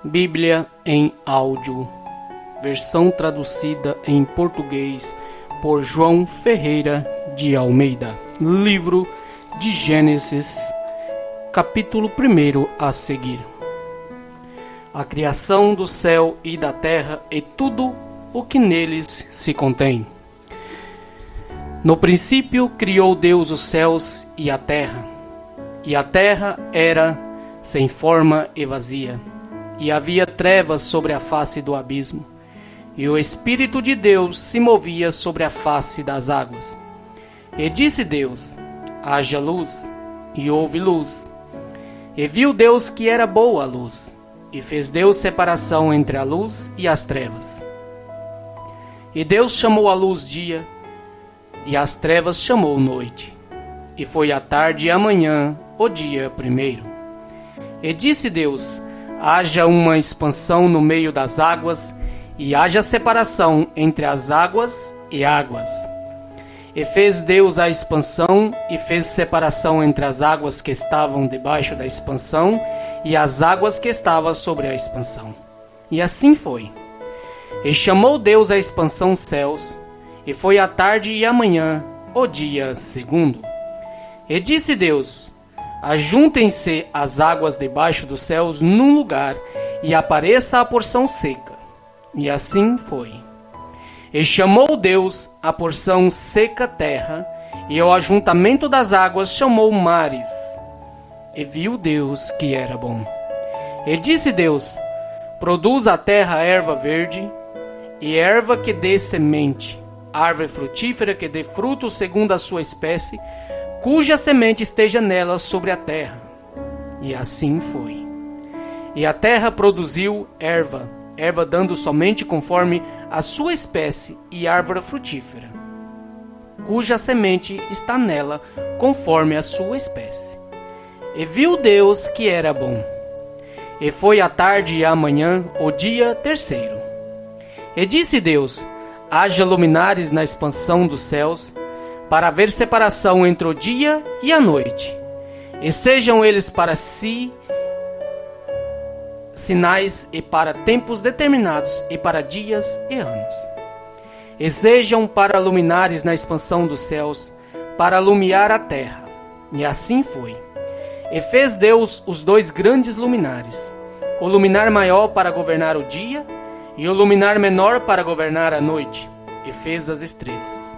Bíblia em áudio, versão traduzida em português por João Ferreira de Almeida. Livro de Gênesis, capítulo 1 a seguir. A criação do céu e da terra e tudo o que neles se contém. No princípio criou Deus os céus e a terra era sem forma e vazia, e havia trevas sobre a face do abismo, e o Espírito de Deus se movia sobre a face das águas. E disse Deus: haja luz, e houve luz. E viu Deus que era boa a luz, e fez Deus separação entre a luz e as trevas. E Deus chamou a luz dia, e as trevas chamou noite. E foi a tarde e a manhã o dia primeiro. E disse Deus: haja uma expansão no meio das águas, e haja separação entre as águas e águas. E fez Deus a expansão, e fez separação entre as águas que estavam debaixo da expansão, e as águas que estavam sobre a expansão. E assim foi. E chamou Deus a expansão céus, e foi a tarde e a manhã o dia segundo. E disse Deus: ajuntem-se as águas debaixo dos céus num lugar, e apareça a porção seca. E assim foi. E chamou Deus a porção seca terra, e o ajuntamento das águas chamou mares. E viu Deus que era bom. E disse Deus: produz a terra erva verde, e erva que dê semente, árvore frutífera que dê fruto segundo a sua espécie, cuja semente esteja nela sobre a terra. E assim foi. E a terra produziu erva dando somente conforme a sua espécie, e árvore frutífera, cuja semente está nela conforme a sua espécie. E viu Deus que era bom. E foi a tarde e a manhã o dia terceiro. E disse Deus: haja luminares na expansão dos céus, para haver separação entre o dia e a noite, e sejam eles para si sinais, e para tempos determinados, e para dias e anos. E sejam para luminares na expansão dos céus, para alumiar a terra. E assim foi. E fez Deus os dois grandes luminares, o luminar maior para governar o dia, e o luminar menor para governar a noite, e fez as estrelas.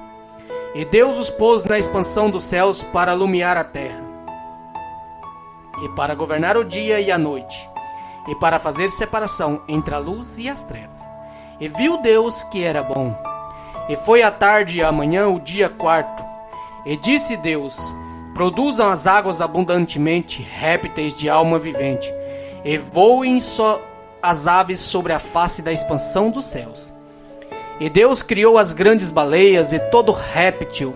E Deus os pôs na expansão dos céus para alumiar a terra, e para governar o dia e a noite, e para fazer separação entre a luz e as trevas. E viu Deus que era bom. E foi a tarde e a manhã o dia quarto. E disse Deus: produzam as águas abundantemente répteis de alma vivente, e voem só as aves sobre a face da expansão dos céus. E Deus criou as grandes baleias e todo réptil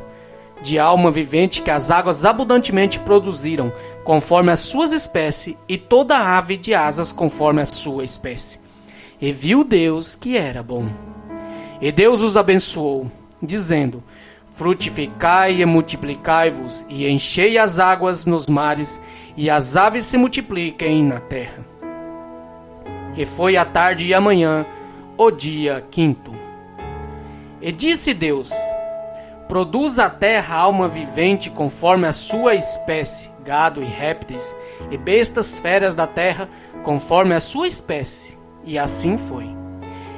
de alma vivente que as águas abundantemente produziram, conforme as suas espécies, e toda ave de asas conforme a sua espécie. E viu Deus que era bom. E Deus os abençoou, dizendo: frutificai e multiplicai-vos, e enchei as águas nos mares, e as aves se multipliquem na terra. E foi a tarde e a manhã o dia quinto. E disse Deus: produz a terra alma vivente conforme a sua espécie, gado e répteis, e bestas feras da terra conforme a sua espécie. E assim foi.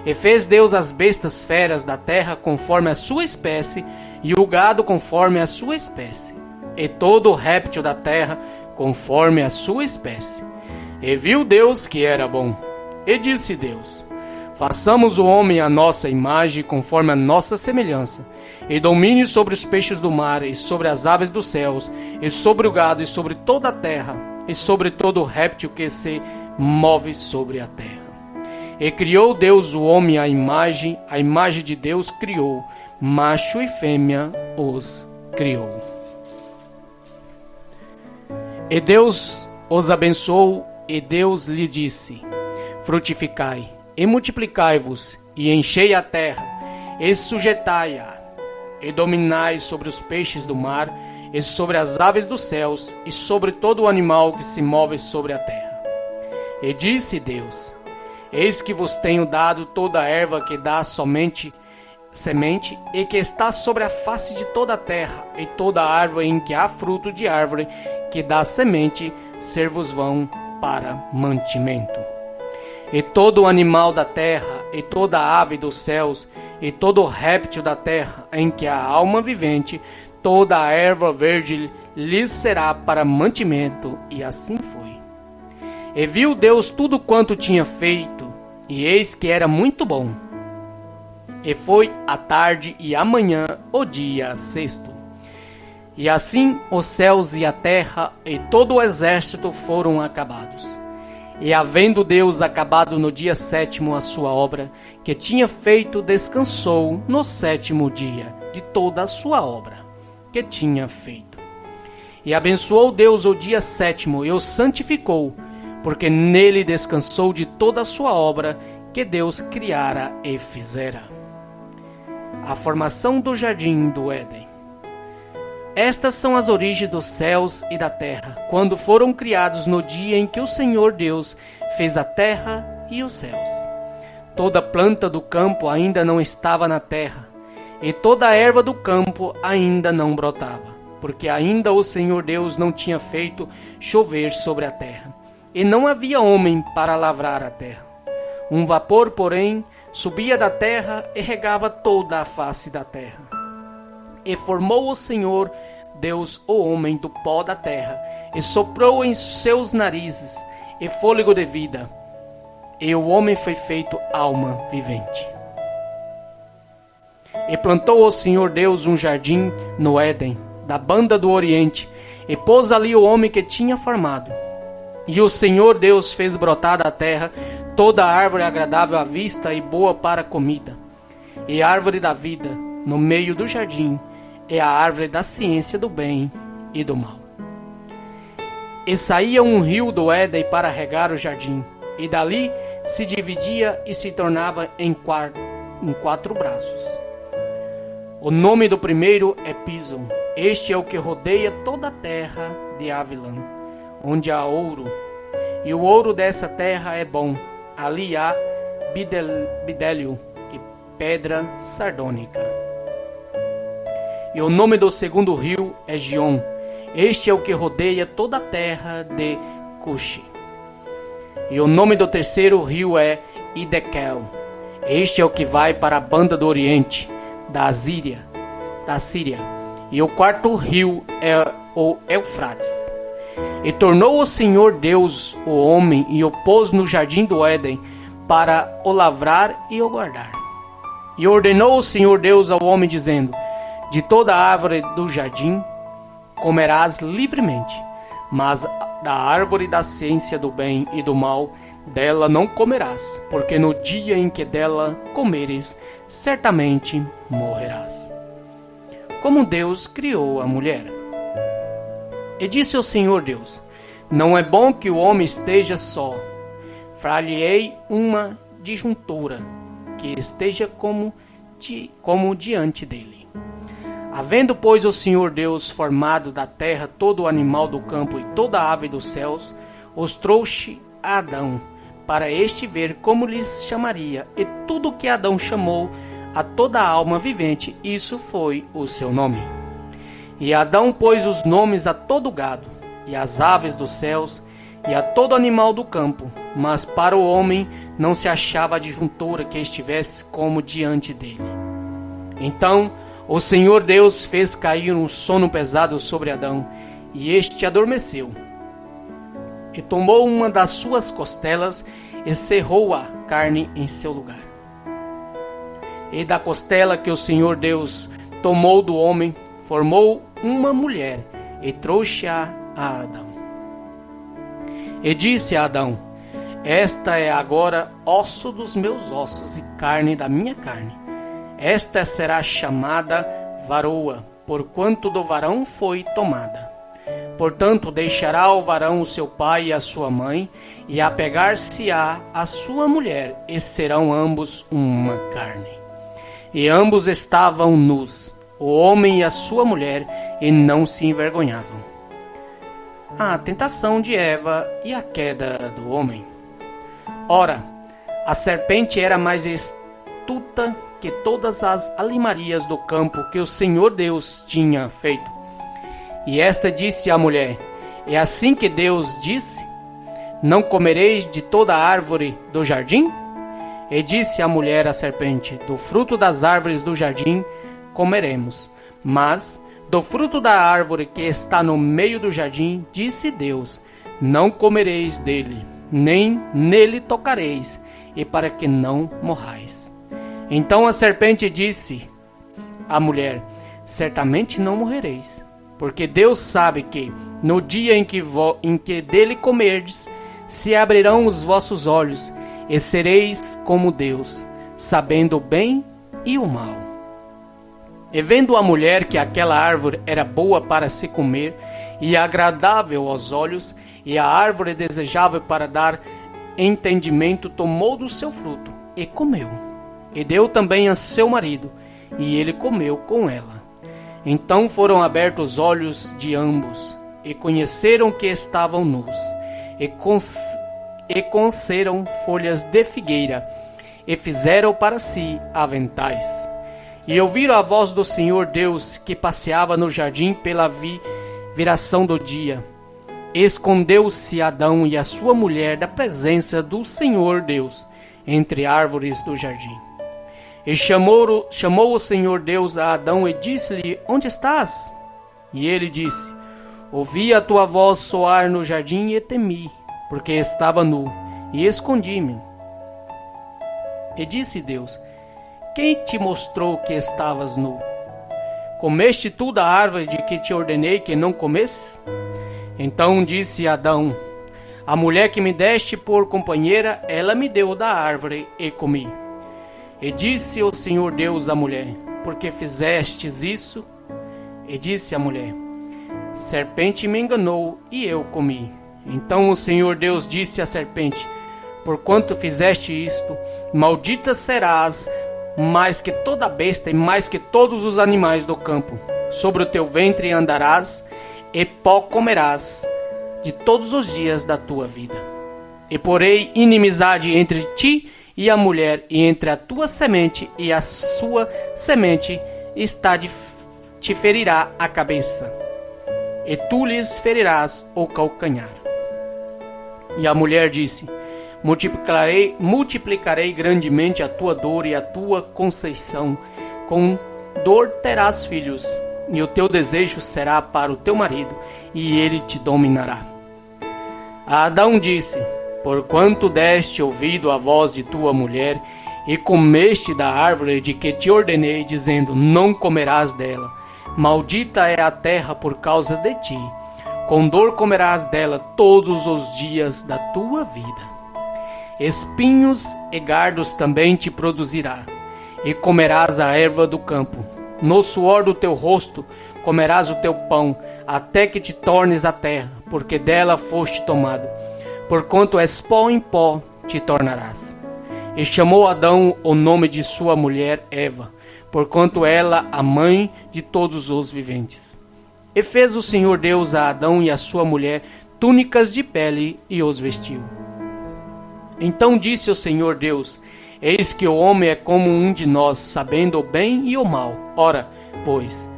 E fez Deus as bestas feras da terra conforme a sua espécie, e o gado conforme a sua espécie, e todo o réptil da terra conforme a sua espécie. E viu Deus que era bom. E disse Deus: façamos o homem à nossa imagem, conforme a nossa semelhança, e domine sobre os peixes do mar, e sobre as aves dos céus, e sobre o gado, e sobre toda a terra, e sobre todo o réptil que se move sobre a terra. E criou Deus o homem à imagem de Deus criou, macho e fêmea os criou. E Deus os abençoou, e Deus lhe disse: frutificai e multiplicai-vos, e enchei a terra, e sujeitai-a, e dominai sobre os peixes do mar, e sobre as aves dos céus, e sobre todo o animal que se move sobre a terra. E disse Deus: Eis que vos tenho dado toda a erva que dá somente semente, e que está sobre a face de toda a terra, e toda a árvore em que há fruto de árvore que dá semente, ser-vos-vão para mantimento. E todo o animal da terra, e toda a ave dos céus, e todo o réptil da terra, em que há alma vivente, toda a erva verde lhes será para mantimento. E assim foi. E viu Deus tudo quanto tinha feito, e eis que era muito bom. E foi a tarde e a manhã o dia sexto. E assim os céus e a terra e todo o exército foram acabados. E havendo Deus acabado no dia sétimo a sua obra que tinha feito, descansou no sétimo dia de toda a sua obra que tinha feito. E abençoou Deus o dia sétimo e o santificou, porque nele descansou de toda a sua obra que Deus criara e fizera. A formação do jardim do Éden. Estas são as origens dos céus e da terra, quando foram criados no dia em que o Senhor Deus fez a terra e os céus. Toda planta do campo ainda não estava na terra, e toda a erva do campo ainda não brotava, porque ainda o Senhor Deus não tinha feito chover sobre a terra, e não havia homem para lavrar a terra. Um vapor, porém, subia da terra e regava toda a face da terra. E formou o Senhor Deus o homem do pó da terra, e soprou em seus narizes e fôlego de vida, e o homem foi feito alma vivente. E plantou o Senhor Deus um jardim no Éden, da banda do Oriente, e pôs ali o homem que tinha formado. E o Senhor Deus fez brotar da terra toda a árvore agradável à vista e boa para a comida, e a árvore da vida no meio do jardim, e a árvore da ciência do bem e do mal. E saía um rio do Éden para regar o jardim, e dali se dividia e se tornava em quatro braços. O nome do primeiro é Pison. Este é o que rodeia toda a terra de Avilã, onde há ouro, e o ouro dessa terra é bom. Ali há bidélio e pedra sardônica. E o nome do segundo rio é Gion. Este é o que rodeia toda a terra de Cuxi. E o nome do terceiro rio é Idekel. Este é o que vai para a banda do Oriente, da Síria. E o quarto rio é o Eufrates. E tornou o Senhor Deus o homem e o pôs no jardim do Éden para o lavrar e o guardar. E ordenou o Senhor Deus ao homem, dizendo: de toda árvore do jardim comerás livremente, mas da árvore da ciência do bem e do mal, dela não comerás, porque no dia em que dela comeres, certamente morrerás. Como Deus criou a mulher. E disse o Senhor Deus: não é bom que o homem esteja só. Far-lhe-ei uma disjuntura, que esteja como diante dele. Havendo, pois, o Senhor Deus formado da terra todo o animal do campo e toda a ave dos céus, os trouxe a Adão, para este ver como lhes chamaria. E tudo que Adão chamou a toda a alma vivente, isso foi o seu nome. E Adão pôs os nomes a todo o gado, e às aves dos céus, e a todo animal do campo, mas para o homem não se achava a disjuntura que estivesse como diante dele. Então o Senhor Deus fez cair um sono pesado sobre Adão, e este adormeceu. E tomou uma das suas costelas e cerrou a carne em seu lugar. E da costela que o Senhor Deus tomou do homem, formou uma mulher e trouxe-a a Adão. E disse a Adão: esta é agora osso dos meus ossos e carne da minha carne. Esta será chamada varoa, porquanto do varão foi tomada. Portanto, deixará o varão o seu pai e a sua mãe, e apegar-se-á a sua mulher, e serão ambos uma carne. E ambos estavam nus, o homem e a sua mulher, e não se envergonhavam. A tentação de Eva e a queda do homem. Ora, A serpente era mais astuta que todas as alimarias do campo que o Senhor Deus tinha feito. E esta disse à mulher: é assim que Deus disse: não comereis de toda árvore do jardim? E disse a mulher à serpente: do fruto das árvores do jardim comeremos, mas do fruto da árvore que está no meio do jardim, disse Deus: não comereis dele, nem nele tocareis, e para que não morrais. Então a serpente disse à mulher: certamente não morrereis, porque Deus sabe que, no dia em que dele comerdes, se abrirão os vossos olhos, e sereis como Deus, sabendo o bem e o mal. E vendo a mulher que aquela árvore era boa para se comer, e agradável aos olhos, e a árvore desejável para dar entendimento, tomou do seu fruto, e comeu. E deu também a seu marido, e ele comeu com ela. Então foram abertos os olhos de ambos, e conheceram que estavam nus, e coceram folhas de figueira, e fizeram para si aventais. E ouviram a voz do Senhor Deus, que passeava no jardim pela viração do dia. Escondeu-se Adão e a sua mulher da presença do Senhor Deus, entre árvores do jardim. E chamou o Senhor Deus a Adão e disse-lhe: onde estás? E ele disse: ouvi a tua voz soar no jardim e temi, porque estava nu, e escondi-me. E disse Deus: quem te mostrou que estavas nu? Comeste tu da árvore de que te ordenei que não comesses? Então disse Adão: a mulher que me deste por companheira, ela me deu da árvore e comi. E disse o Senhor Deus à mulher: por que fizestes isso? E disse a mulher: serpente me enganou e eu comi. Então o Senhor Deus disse à serpente: porquanto fizeste isto, maldita serás mais que toda besta e mais que todos os animais do campo. Sobre o teu ventre andarás, e pó comerás de todos os dias da tua vida. E porei inimizade entre ti e a mulher, e entre a tua semente e a sua semente, te ferirá a cabeça, e tu lhes ferirás o calcanhar. E a mulher disse: multiplicarei grandemente a tua dor e a tua conceição. Com dor terás filhos, e o teu desejo será para o teu marido, e ele te dominará. A Adão disse: porquanto deste ouvido à voz de tua mulher, e comeste da árvore de que te ordenei, dizendo: não comerás dela. Maldita é a terra por causa de ti. Com dor comerás dela todos os dias da tua vida. Espinhos e gardos também te produzirá, e comerás a erva do campo. No suor do teu rosto comerás o teu pão, até que te tornes a terra, porque dela foste tomado. Porquanto és pó, em pó te tornarás. E chamou Adão o nome de sua mulher Eva, porquanto ela a mãe de todos os viventes. E fez o Senhor Deus a Adão e a sua mulher túnicas de pele, e os vestiu. Então disse o Senhor Deus: eis que o homem é como um de nós, sabendo o bem e o mal. Ora, pois,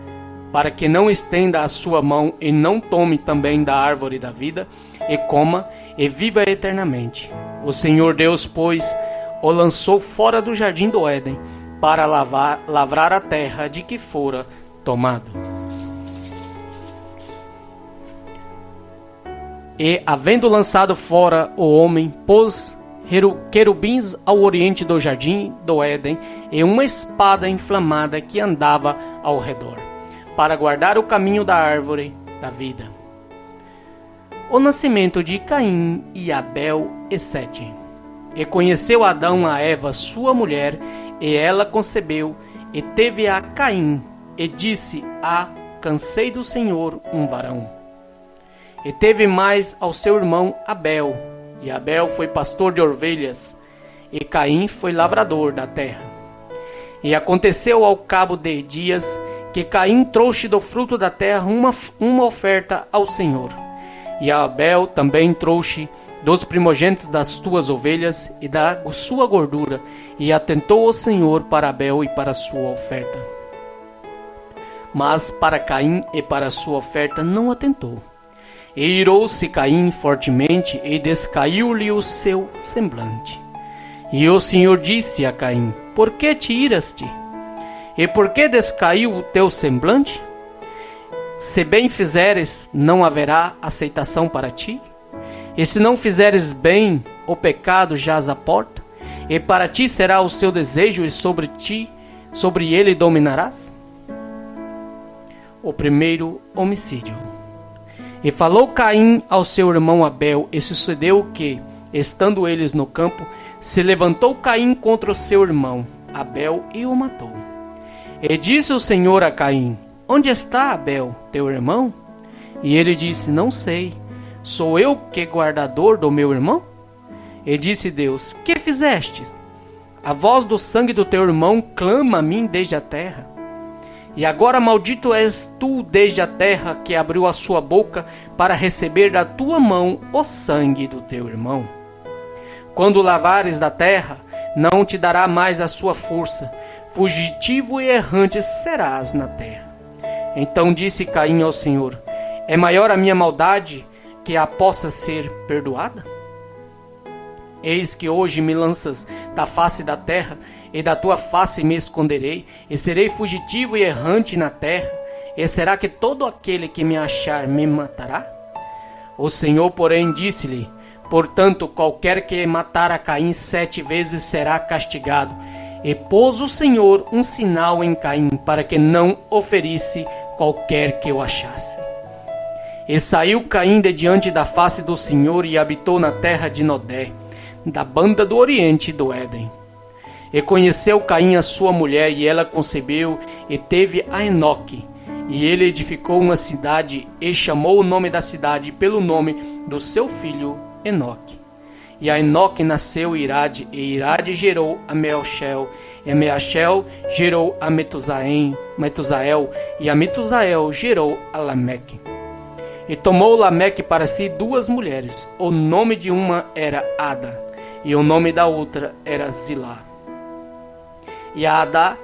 para que não estenda a sua mão e não tome também da árvore da vida, e coma, e viva eternamente. O Senhor Deus, pois, o lançou fora do jardim do Éden, para lavrar a terra de que fora tomado. E, havendo lançado fora o homem, pôs querubins ao oriente do jardim do Éden, e uma espada inflamada que andava ao redor, para guardar o caminho da árvore da vida. O nascimento de Caim e Abel e Sete. E conheceu Adão a Eva, sua mulher, e ela concebeu, e teve a Caim, e disse: cansei do Senhor um varão. E teve mais ao seu irmão Abel, e Abel foi pastor de ovelhas, e Caim foi lavrador da terra. E aconteceu ao cabo de dias, que Caim trouxe do fruto da terra uma oferta ao Senhor. E Abel também trouxe dos primogênitos das tuas ovelhas e da sua gordura, e atentou o Senhor para Abel e para a sua oferta. Mas para Caim e para a sua oferta não atentou. E irou-se Caim fortemente, e descaiu-lhe o seu semblante. E o Senhor disse a Caim: Por que te iraste? E por que descaiu o teu semblante? Se bem fizeres, não haverá aceitação para ti? E se não fizeres bem, o pecado jaz à porta, e para ti será o seu desejo, e sobre ele dominarás? O primeiro homicídio. E falou Caim ao seu irmão Abel, e sucedeu que, estando eles no campo, se levantou Caim contra o seu irmão Abel e o matou. E disse o Senhor a Caim: Onde está Abel, teu irmão? E ele disse: Não sei. Sou eu que guardador do meu irmão? E disse Deus: Que fizestes? A voz do sangue do teu irmão clama a mim desde a terra. E agora maldito és tu desde a terra, que abriu a sua boca para receber da tua mão o sangue do teu irmão. Quando lavares da terra, não te dará mais a sua força. Fugitivo e errante serás na terra. Então disse Caim ao Senhor: É maior a minha maldade que a possa ser perdoada? Eis que hoje me lanças da face da terra, e da tua face me esconderei, e serei fugitivo e errante na terra. E será que todo aquele que me achar me matará? O Senhor, porém, disse-lhe: Portanto, qualquer que matar a Caim 7 vezes será castigado. E pôs o Senhor um sinal em Caim, para que não o ferisse qualquer que o achasse. E saiu Caim de diante da face do Senhor, e habitou na terra de Nodé, da banda do oriente do Éden. E conheceu Caim a sua mulher, e ela concebeu, e teve a Enoque. E ele edificou uma cidade, e chamou o nome da cidade pelo nome do seu filho Enoque. E a Enoque nasceu Irade, e Irade gerou a Meoshel, e Meoshel gerou a Metusael, e a Metusael gerou a Lameque. E tomou Lameque para si 2 mulheres. O nome de uma era Ada, e o nome da outra era Zilá. E a Adá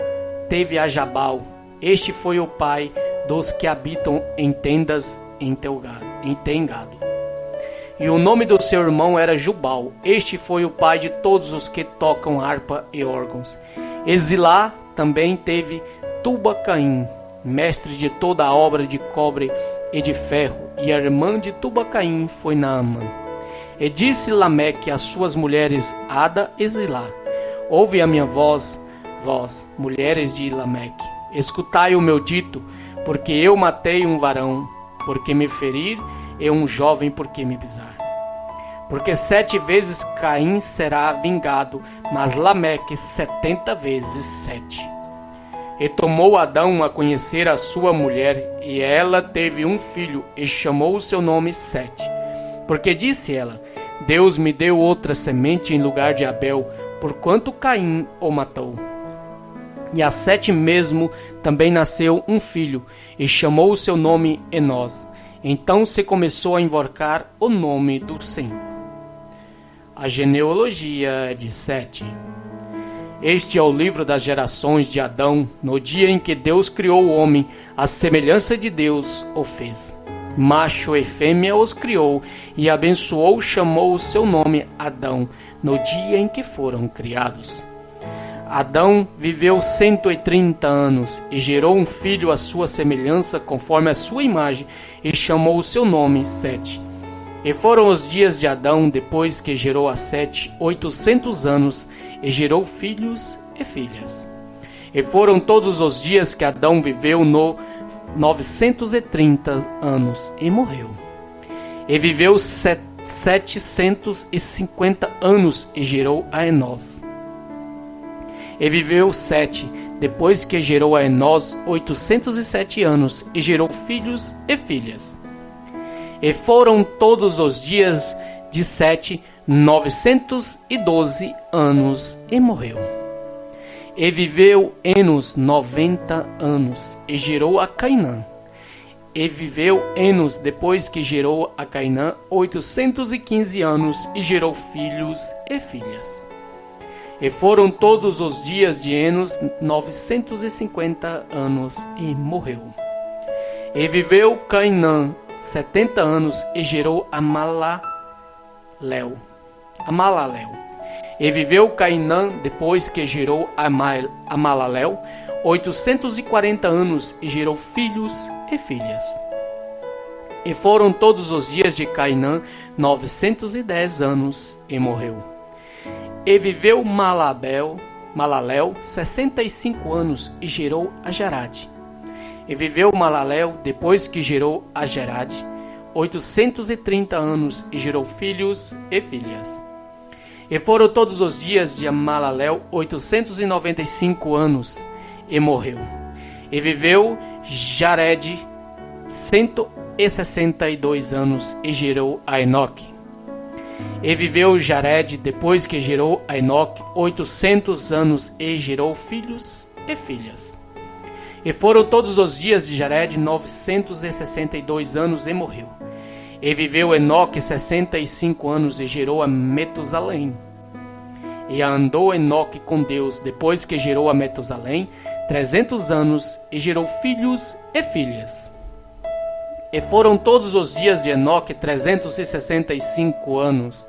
teve a Jabal. Este foi o pai dos que habitam em tendas em tem gado. E o nome do seu irmão era Jubal. Este foi o pai de todos os que tocam harpa e órgãos. E Zilá também teve Tubacaim, mestre de toda a obra de cobre e de ferro. E a irmã de Tubacaim foi Naamã. E disse Lameque às suas mulheres Ada e Zilá: Ouve a minha voz, vós, mulheres de Lameque. Escutai o meu dito, porque eu matei um varão, porque me ferir, e um jovem, porque me pisar. Porque 7 vezes Caim será vingado, mas Lameque 70 vezes 7. E tomou Adão a conhecer a sua mulher, e ela teve um filho, e chamou o seu nome Sete. Porque disse ela: Deus me deu outra semente em lugar de Abel, porquanto Caim o matou. E a Sete mesmo também nasceu um filho, e chamou o seu nome Enós. Então se começou a invocar o nome do Senhor. A genealogia de Sete. Este é o livro das gerações de Adão, no dia em que Deus criou o homem, à semelhança de Deus o fez. Macho e fêmea os criou, e abençoou, chamou o seu nome Adão, no dia em que foram criados. Adão viveu 130 anos, e gerou um filho à sua semelhança, conforme a sua imagem, e chamou o seu nome Sete. E foram os dias de Adão, depois que gerou a Sete, 800 anos, e gerou filhos e filhas. E foram todos os dias que Adão viveu 930 anos, e morreu. E viveu 750 anos, e gerou a Enós. E viveu Sete, depois que gerou a Enós, 807 anos, e gerou filhos e filhas. E foram todos os dias de Sete 912 anos, e morreu. E viveu Enos 90 anos, e gerou a Cainã. E viveu Enos, depois que gerou a Cainã, 815 anos, e gerou filhos e filhas. E foram todos os dias de Enos 950 anos, e morreu. E viveu Cainã 70 anos, e gerou a Malaléu. E viveu Cainã, depois que gerou a Malaléu, 840 anos, e gerou filhos e filhas. E foram todos os dias de Cainã 910 anos, e morreu. E viveu Malaléu 65 anos, e gerou a Jarade. E viveu Malaléu, depois que gerou a Jarade, 830 anos, e gerou filhos e filhas. E foram todos os dias de Malaléu 895 anos, e morreu. E viveu Jared 162 anos, e gerou a Enoque. E viveu Jared, depois que gerou a Enoque, 800 anos, e gerou filhos e filhas. E foram todos os dias de Jared 962 anos, e morreu. E viveu Enoque 65 anos, e gerou a Metusalém. E andou Enoque com Deus, depois que gerou a Metusalém, 300 anos, e gerou filhos e filhas. E foram todos os dias de Enoque 365 anos.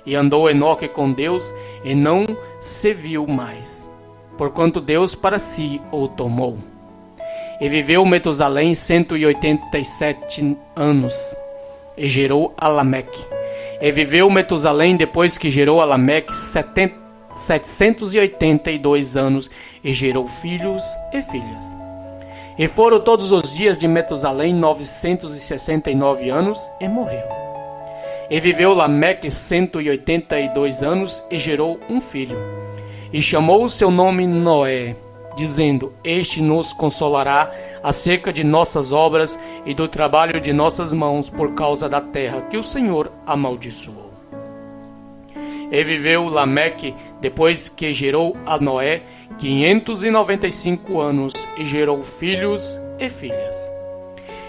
E andou Enoque com Deus, e não se viu mais, porquanto Deus para si o tomou. E viveu Metusalém 187 anos, e gerou a Lameque. E viveu Metusalém, depois que gerou a Lameque, 782 anos, e gerou filhos e filhas. E foram todos os dias de Metusalém 969 anos, e morreu. E viveu Lameque 182 anos, e gerou um filho. E chamou o seu nome Noé, dizendo: Este nos consolará acerca de nossas obras e do trabalho de nossas mãos, por causa da terra que o Senhor amaldiçoou. E viveu Lameque, depois que gerou a Noé, 595 anos, e gerou filhos e filhas.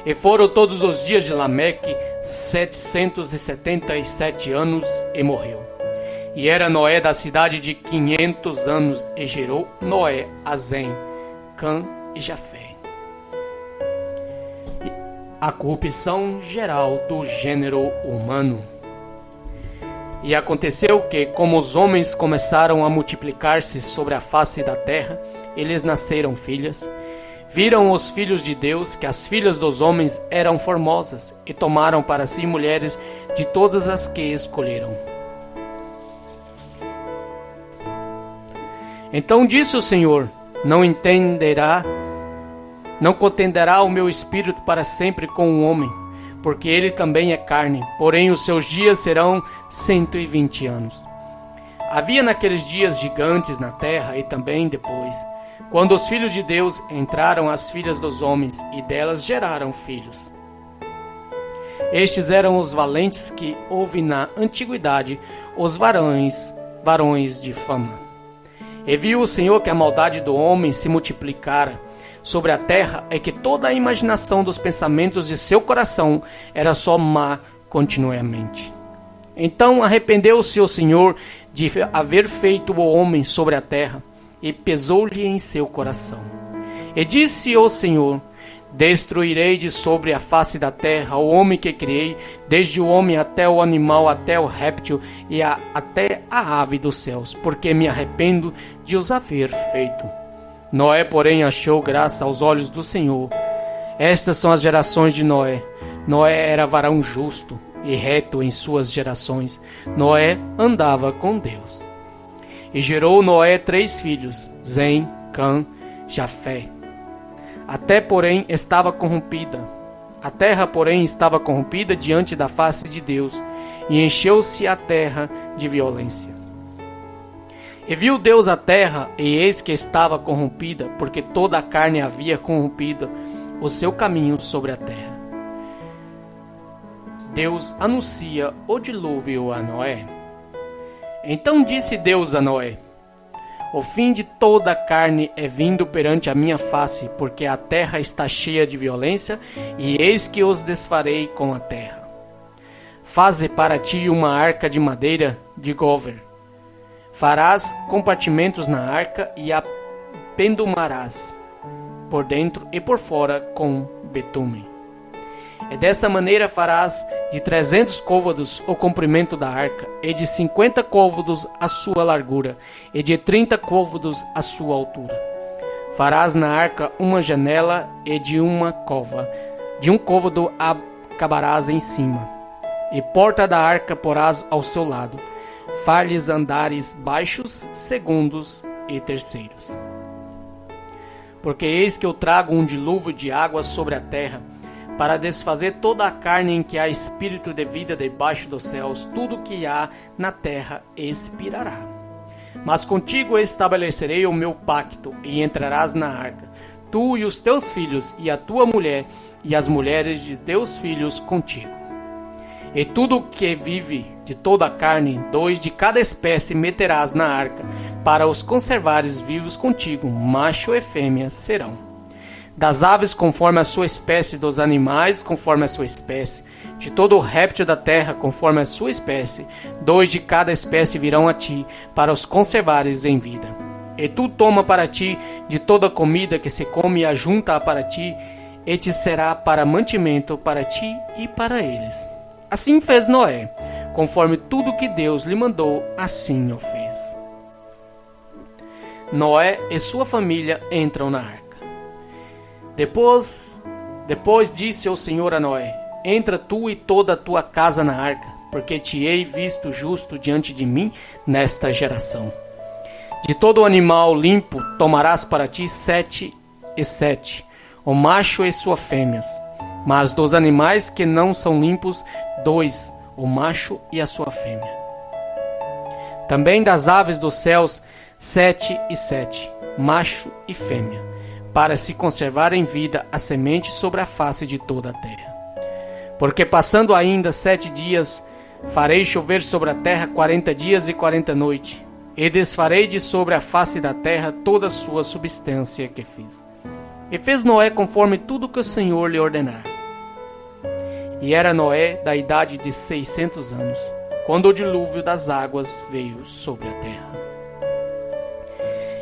E foram todos os dias de Lameque 777 anos, e morreu. E era Noé da cidade de 500 anos, e gerou Noé a Zem, Cã e Jafé. A corrupção geral do gênero humano. E aconteceu que, como os homens começaram a multiplicar-se sobre a face da terra, eles nasceram filhas. Viram os filhos de Deus que as filhas dos homens eram formosas, e tomaram para si mulheres de todas as que escolheram. Então disse o Senhor: Não contenderá o meu espírito para sempre com o homem, porque ele também é carne, porém os seus dias serão 120 anos. Havia naqueles dias gigantes na terra, e também depois, quando os filhos de Deus entraram às filhas dos homens, e delas geraram filhos. Estes eram os valentes que houve na antiguidade, os varões de fama. E viu o Senhor que a maldade do homem se multiplicara sobre a terra, e que toda a imaginação dos pensamentos de seu coração era só má continuamente. Então arrependeu-se o Senhor de haver feito o homem sobre a terra, e pesou-lhe em seu coração. E disse o Senhor: Destruirei de sobre a face da terra o homem que criei, desde o homem até o animal, até o réptil e até a ave dos céus, porque me arrependo de os haver feito. Noé, porém, achou graça aos olhos do Senhor. Estas são as gerações de Noé. Noé era varão justo e reto em suas gerações. Noé andava com Deus. E gerou Noé 3 filhos, Zem, Cã, Jafé. A terra, porém, estava corrompida diante da face de Deus, e encheu-se a terra de violência. E viu Deus a terra, e eis que estava corrompida, porque toda a carne havia corrompido o seu caminho sobre a terra. Deus anuncia o dilúvio a Noé. Então disse Deus a Noé: O fim de toda a carne é vindo perante a minha face, porque a terra está cheia de violência, e eis que os desfarei com a terra. Faze para ti uma arca de madeira de gover. Farás compartimentos na arca e a pendumarás por dentro e por fora com betume. E dessa maneira farás de 300 côvados o comprimento da arca, e de 50 côvados a sua largura, e de 30 côvados a sua altura. Farás na arca uma janela, e de um côvado acabarás em cima. E porta da arca porás ao seu lado. Far-lhes andares baixos, segundos e terceiros. Porque eis que eu trago um dilúvio de água sobre a terra, para desfazer toda a carne em que há espírito de vida debaixo dos céus. Tudo que há na terra expirará. Mas contigo estabelecerei o meu pacto, e entrarás na arca, tu e os teus filhos, e a tua mulher, e as mulheres de teus filhos contigo. E tudo que vive de toda a carne, 2 de cada espécie meterás na arca, para os conservares vivos contigo, macho e fêmea serão. Das aves conforme a sua espécie, dos animais conforme a sua espécie, de todo o réptil da terra conforme a sua espécie, 2 de cada espécie virão a ti, para os conservares em vida. E tu toma para ti de toda a comida que se come e ajunta-a para ti, e te será para mantimento para ti e para eles. Assim fez Noé, conforme tudo que Deus lhe mandou, assim o fez. Noé e sua família entram na arca. Depois disse o Senhor a Noé: entra tu e toda a tua casa na arca, porque te hei visto justo diante de mim nesta geração. De todo animal limpo tomarás para ti 7 e 7, o macho e suas fêmeas. Mas dos animais que não são limpos, 2, o macho e a sua fêmea. Também das aves dos céus, 7 e 7, macho e fêmea, para se conservar em vida a semente sobre a face de toda a terra. Porque passando ainda 7 dias, farei chover sobre a terra 40 dias e 40 noites, e desfarei de sobre a face da terra toda a sua substância que fiz. E fez Noé conforme tudo que o Senhor lhe ordenara. E era Noé da idade de 600 anos, quando o dilúvio das águas veio sobre a terra.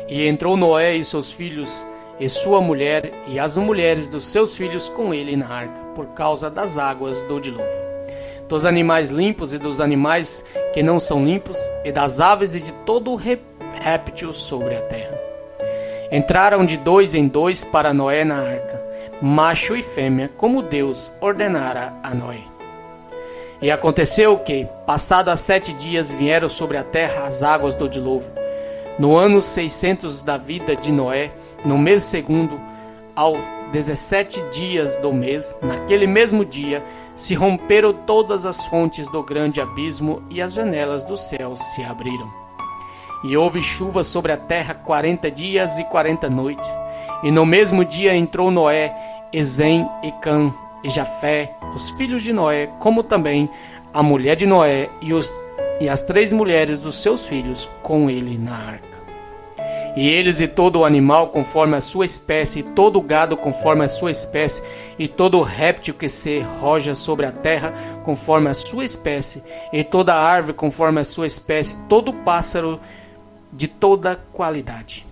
E entrou Noé e seus filhos, e sua mulher, e as mulheres dos seus filhos com ele na arca, por causa das águas do dilúvio. Dos animais limpos e dos animais que não são limpos, e das aves e de todo o réptil sobre a terra. Entraram de 2 em 2 para Noé na arca, macho e fêmea, como Deus ordenara a Noé. E aconteceu que, passados 7 dias, vieram sobre a terra as águas do dilúvio. No ano 600 da vida de Noé, no mês segundo, ao 17 dias do mês, naquele mesmo dia, se romperam todas as fontes do grande abismo, e as janelas do céu se abriram. E houve chuva sobre a terra 40 dias e 40 noites. E no mesmo dia entrou Noé, e Sem, e Cã, e Jafé, os filhos de Noé, como também a mulher de Noé e as 3 mulheres dos seus filhos com ele na arca. E eles e todo o animal conforme a sua espécie, e todo o gado conforme a sua espécie, e todo o réptil que se roja sobre a terra conforme a sua espécie, e toda a árvore conforme a sua espécie, todo o pássaro de toda qualidade.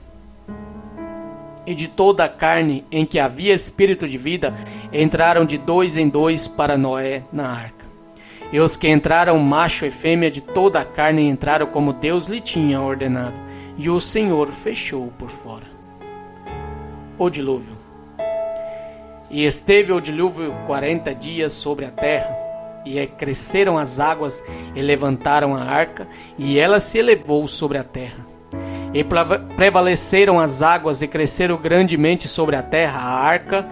E de toda a carne em que havia espírito de vida, entraram de 2 em 2 para Noé na arca. E os que entraram, macho e fêmea de toda a carne, entraram como Deus lhe tinha ordenado, e o Senhor fechou por fora. O dilúvio. E esteve o dilúvio 40 dias sobre a terra, e cresceram as águas, e levantaram a arca, e ela se elevou sobre a terra. E prevaleceram as águas, e cresceram grandemente sobre a terra. A arca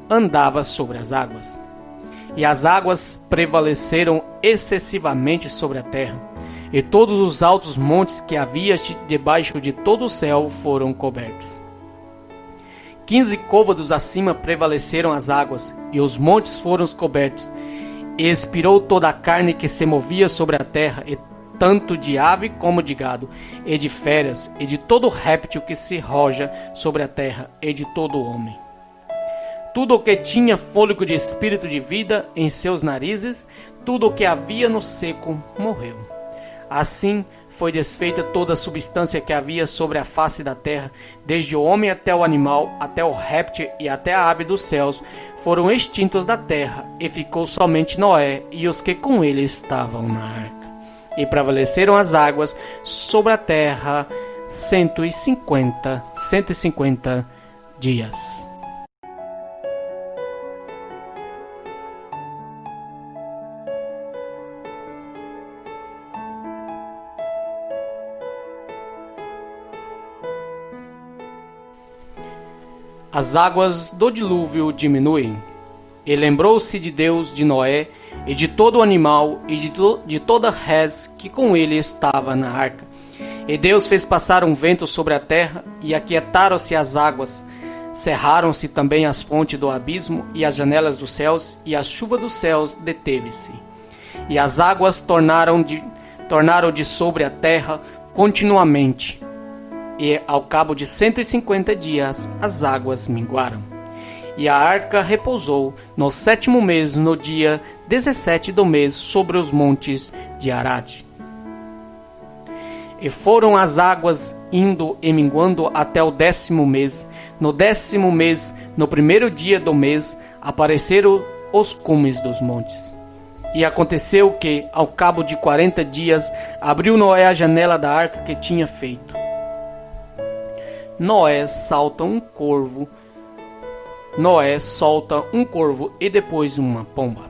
andava sobre as águas. E as águas prevaleceram excessivamente sobre a terra, e todos os altos montes que havia debaixo de todo o céu foram cobertos. 15 côvados acima prevaleceram as águas, e os montes foram cobertos, e expirou toda a carne que se movia sobre a terra, e tanto de ave como de gado, e de feras, e de todo réptil que se roja sobre a terra, e de todo homem. Tudo o que tinha fôlego de espírito de vida em seus narizes, tudo o que havia no seco, morreu. Assim foi desfeita toda a substância que havia sobre a face da terra, desde o homem até o animal, até o réptil e até a ave dos céus, foram extintos da terra, e ficou somente Noé e os que com ele estavam na arca. E prevaleceram as águas sobre a terra 150 dias. As águas do dilúvio diminuem. E lembrou-se de Deus de Noé, e de todo o animal, e de toda res que com ele estava na arca. E Deus fez passar um vento sobre a terra, e aquietaram-se as águas. Cerraram-se também as fontes do abismo, e as janelas dos céus, e a chuva dos céus deteve-se. E as águas tornaram de sobre a terra continuamente. E ao cabo de 150 dias as águas minguaram. E a arca repousou no 7º mês, no dia 17 do mês, sobre os montes de Arade. E foram as águas indo e minguando até o 10º mês. No 10º mês, no 1º dia do mês, apareceram os cumes dos montes. E aconteceu que, ao cabo de 40 dias, abriu Noé a janela da arca que tinha feito. Noé solta um corvo e depois uma pomba.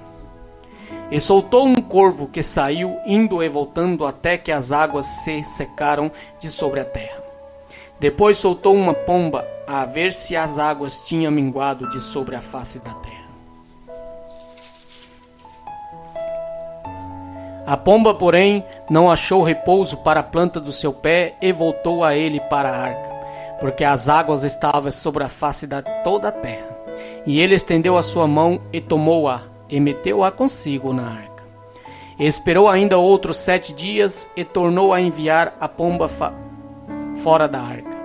E soltou um corvo que saiu indo e voltando até que as águas se secaram de sobre a terra. Depois soltou uma pomba a ver se as águas tinham minguado de sobre a face da terra. A pomba, porém, não achou repouso para a planta do seu pé e voltou a ele para a arca, porque as águas estavam sobre a face de toda a terra. E ele estendeu a sua mão e tomou-a, e meteu-a consigo na arca. E esperou ainda outros 7 dias, e tornou a enviar a pomba fora da arca.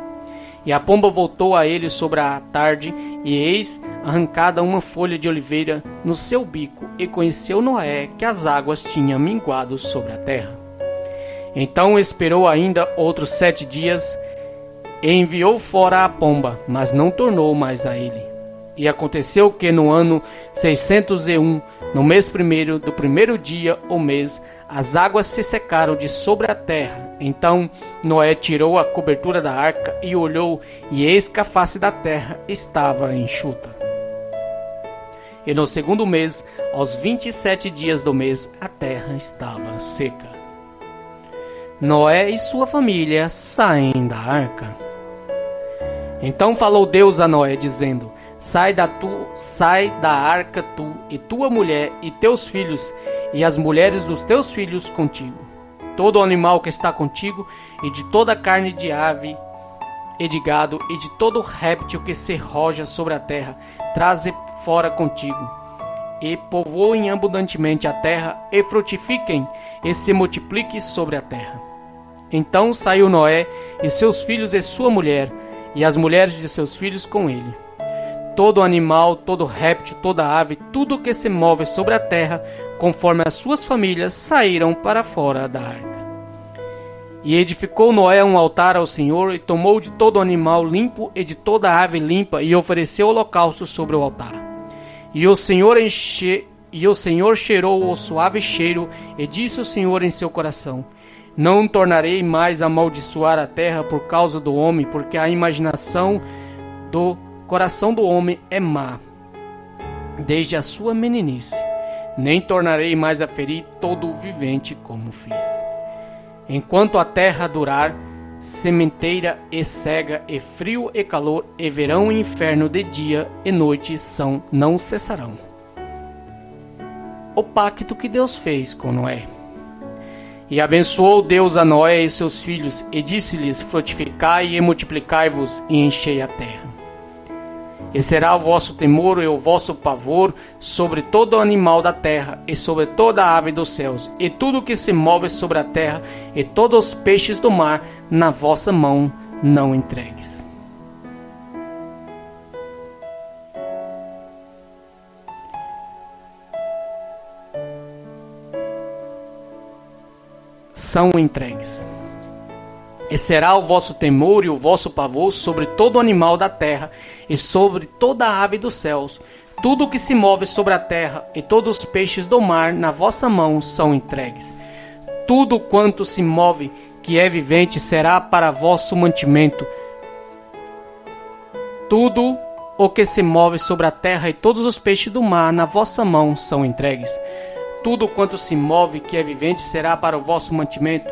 E a pomba voltou a ele sobre a tarde, e eis arrancada uma folha de oliveira no seu bico, e conheceu Noé que as águas tinham minguado sobre a terra. Então esperou ainda outros 7 dias, e enviou fora a pomba, mas não tornou mais a ele. E aconteceu que no ano 601, no mês primeiro, do 1º dia ou mês, as águas se secaram de sobre a terra. Então Noé tirou a cobertura da arca e olhou, e eis que a face da terra estava enxuta. E no 2º mês, aos 27 dias do mês, a terra estava seca. Noé e sua família saem da arca. Então falou Deus a Noé, dizendo: Sai da arca tu e tua mulher e teus filhos e as mulheres dos teus filhos contigo. Todo animal que está contigo, e de toda a carne de ave e de gado, e de todo réptil que se roja sobre a terra, traze fora contigo. E povoem abundantemente a terra, e frutifiquem, e se multipliquem sobre a terra. Então saiu Noé e seus filhos e sua mulher, e as mulheres de seus filhos com ele. Todo animal, todo réptil, toda ave, tudo que se move sobre a terra, conforme as suas famílias, saíram para fora da arca. E edificou Noé um altar ao Senhor, e tomou de todo animal limpo e de toda ave limpa, e ofereceu holocausto sobre o altar. E o Senhor cheirou o suave cheiro, e disse o Senhor em seu coração: Não tornarei mais a amaldiçoar a terra por causa do homem, porque a imaginação do coração do homem é má, desde a sua meninice. Nem tornarei mais a ferir todo o vivente como fiz. Enquanto a terra durar, sementeira e cega, e frio e calor, e verão e inferno de dia e noite não cessarão. O pacto que Deus fez com Noé. E abençoou Deus a Noé e seus filhos, e disse-lhes: Frutificai e multiplicai-vos, e enchei a terra. E será o vosso temor e o vosso pavor sobre todo animal da terra, e sobre toda ave dos céus, e tudo que se move sobre a terra, e todos os peixes do mar, na vossa mão não entregues. São entregues. E será o vosso temor e o vosso pavor sobre todo animal da terra, e sobre toda ave dos céus, tudo que se move sobre a terra, e todos os peixes do mar, na vossa mão são entregues. Tudo quanto se move, que é vivente, será para vosso mantimento. Tudo o que se move sobre a terra, e todos os peixes do mar, na vossa mão são entregues. Tudo quanto se move, que é vivente, será para o vosso mantimento.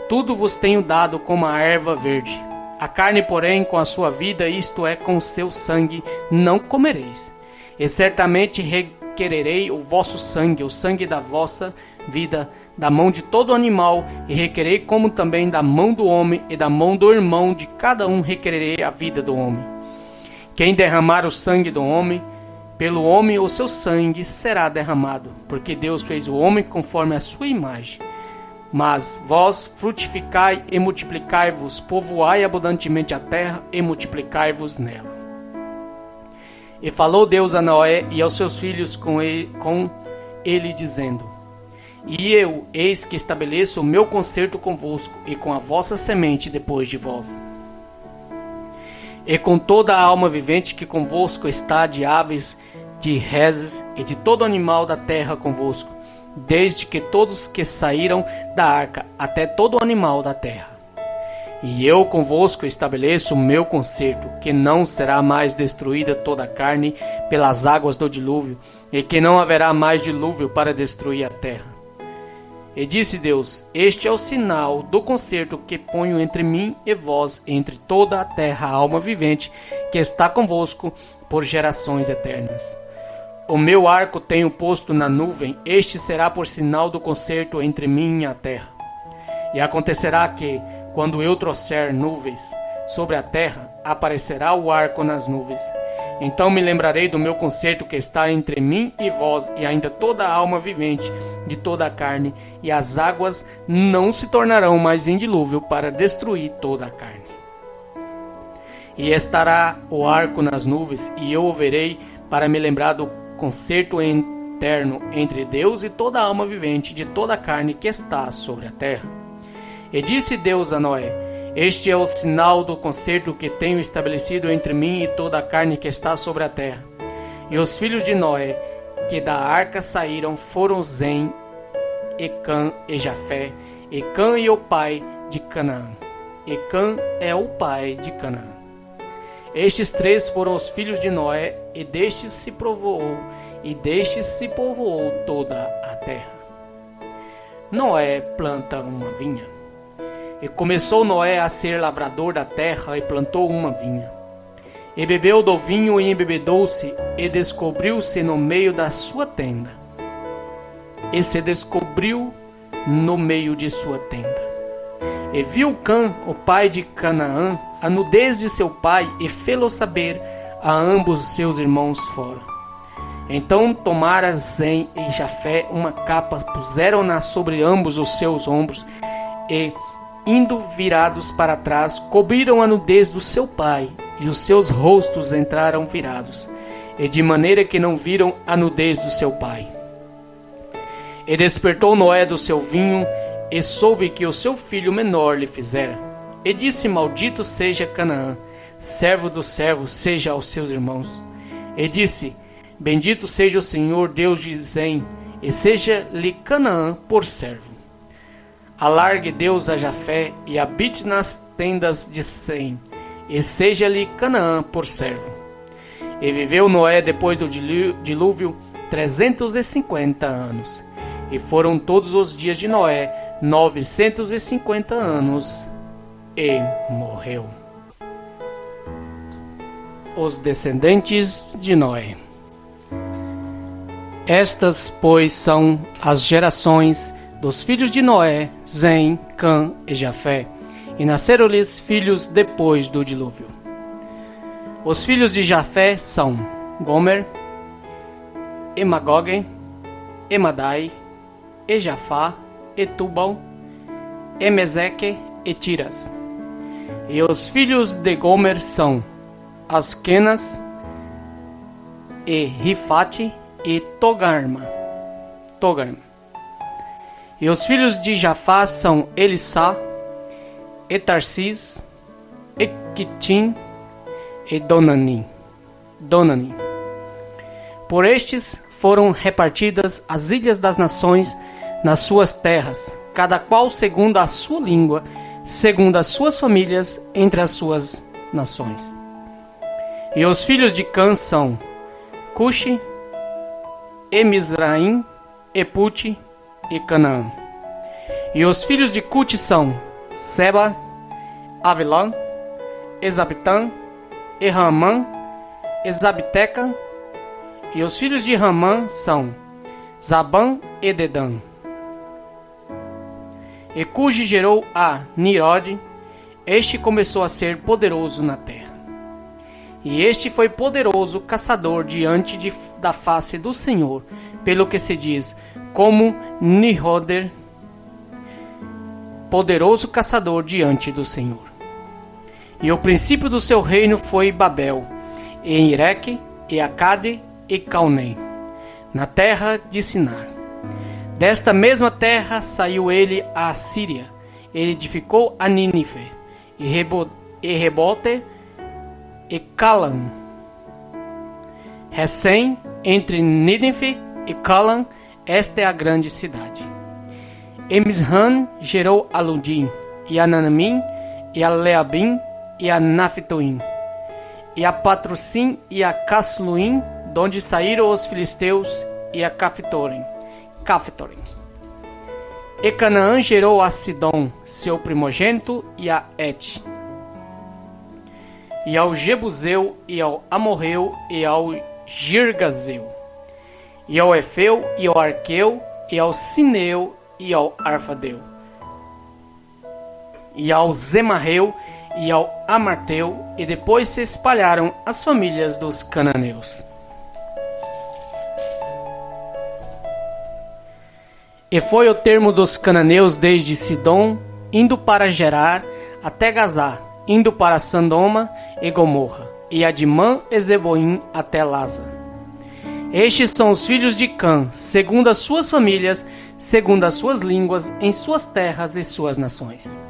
Tudo vos tenho dado como a erva verde. A carne, porém, com a sua vida, isto é, com o seu sangue, não comereis. E certamente requererei o vosso sangue, o sangue da vossa vida, da mão de todo animal, e requerei como também da mão do homem e da mão do irmão de cada um requererei a vida do homem. Quem derramar o sangue do homem, pelo homem o seu sangue será derramado, porque Deus fez o homem conforme a sua imagem. Mas vós frutificai e multiplicai-vos, povoai abundantemente a terra e multiplicai-vos nela. E falou Deus a Noé e aos seus filhos com ele dizendo: E eu, eis que estabeleço o meu concerto convosco e com a vossa semente depois de vós. E com toda a alma vivente que convosco está, de aves, de reses e de todo animal da terra convosco, desde que todos que saíram da arca, até todo animal da terra. E eu convosco estabeleço o meu concerto, que não será mais destruída toda a carne pelas águas do dilúvio, e que não haverá mais dilúvio para destruir a terra. E disse Deus: Este é o sinal do concerto que ponho entre mim e vós, entre toda a terra, a alma vivente, que está convosco por gerações eternas. O meu arco tenho posto na nuvem, este será por sinal do concerto entre mim e a terra. E acontecerá que, quando eu trouxer nuvens sobre a terra, aparecerá o arco nas nuvens. Então me lembrarei do meu concerto que está entre mim e vós, e ainda toda a alma vivente de toda a carne, e as águas não se tornarão mais em dilúvio para destruir toda a carne. E estará o arco nas nuvens, e eu o verei para me lembrar do concerto eterno entre Deus e toda a alma vivente de toda a carne que está sobre a terra. E disse Deus a Noé: Este é o sinal do concerto que tenho estabelecido entre mim e toda a carne que está sobre a terra. E os filhos de Noé, que da arca saíram, foram Zem, e Cã e Jafé, e Cã é o pai de Canaã. E Cã é o pai de Canaã. Estes três foram os filhos de Noé, e destes se povoou toda a terra. Noé planta uma vinha. E começou Noé a ser lavrador da terra, e plantou uma vinha. E bebeu do vinho, e embebedou-se, e descobriu-se no meio da sua tenda. E se descobriu no meio de sua tenda. E viu Cã, o pai de Canaã, a nudez de seu pai, e fê-lo saber a ambos seus irmãos fora. Então tomaram Zem e Jafé uma capa, puseram-na sobre ambos os seus ombros, e, indo virados para trás, cobriram a nudez do seu pai, e os seus rostos entraram virados, e de maneira que não viram a nudez do seu pai. E despertou Noé do seu vinho, e soube que o seu filho menor lhe fizera. E disse: Maldito seja Canaã, servo do servo, seja aos seus irmãos. E disse: Bendito seja o Senhor Deus de Zem, e seja-lhe Canaã por servo. Alargue Deus a Jafé, e habite nas tendas de Sem, e seja-lhe Canaã por servo. E viveu Noé depois do dilúvio 350 anos. E foram todos os dias de Noé 950 anos, e morreu. Os descendentes de Noé. Estas, pois, são as gerações dos filhos de Noé, Zem, Cã e Jafé, e nasceram-lhes filhos depois do dilúvio. Os filhos de Jafé são Gomer, e Magogue, e Madai, e Jafá, e Tubal, e Meseque, e Tiras. E os filhos de Gomer são Askenas, e Rifate, e Togarma. E os filhos de Jafá são Elissá, e Tarsis, e Quitim, e Donani. Por estes foram repartidas as ilhas das nações nas suas terras, cada qual segundo a sua língua, segundo as suas famílias, entre as suas nações. E os filhos de Cã são Cuxi, e Mizraim, e Puti, e Canaã. E os filhos de Cuti são Seba, Avilã, Exabitã, e Ramã, e Zabteca. E os filhos de Ramã são Zabã e Dedã. E Cuji gerou a Nirode. Este começou a ser poderoso na terra. E este foi poderoso caçador diante da face do Senhor, pelo que se diz, como Niroder, poderoso caçador diante do Senhor. E o princípio do seu reino foi Babel, e Ireque, e Acade, e Caunem, na terra de Sinar. Desta mesma terra saiu ele à Síria, ele edificou a Nínive, e Rebote, e Calan. Recém, entre Nínive e Calan, esta é a grande cidade. E Misran gerou a Ludim, e a Nanamim, e a Leabim, e a Naphtuim, e a Patrocim, e a Casluim, donde saíram os filisteus, e a Caftorim. E Canaã gerou a Sidom, seu primogênito, e a Et, e ao Jebuseu, e ao Amorreu, e ao Girgazeu, e ao Efeu, e ao Arqueu, e ao Sineu, e ao Arfadeu, e ao Zemarreu, e ao Amarteu, e depois se espalharam as famílias dos cananeus. E foi o termo dos cananeus desde Sidom, indo para Gerar, até Gazá, indo para Sandoma e Gomorra, e Adimã e Zeboim até Laza. Estes são os filhos de Cã, segundo as suas famílias, segundo as suas línguas, em suas terras e suas nações.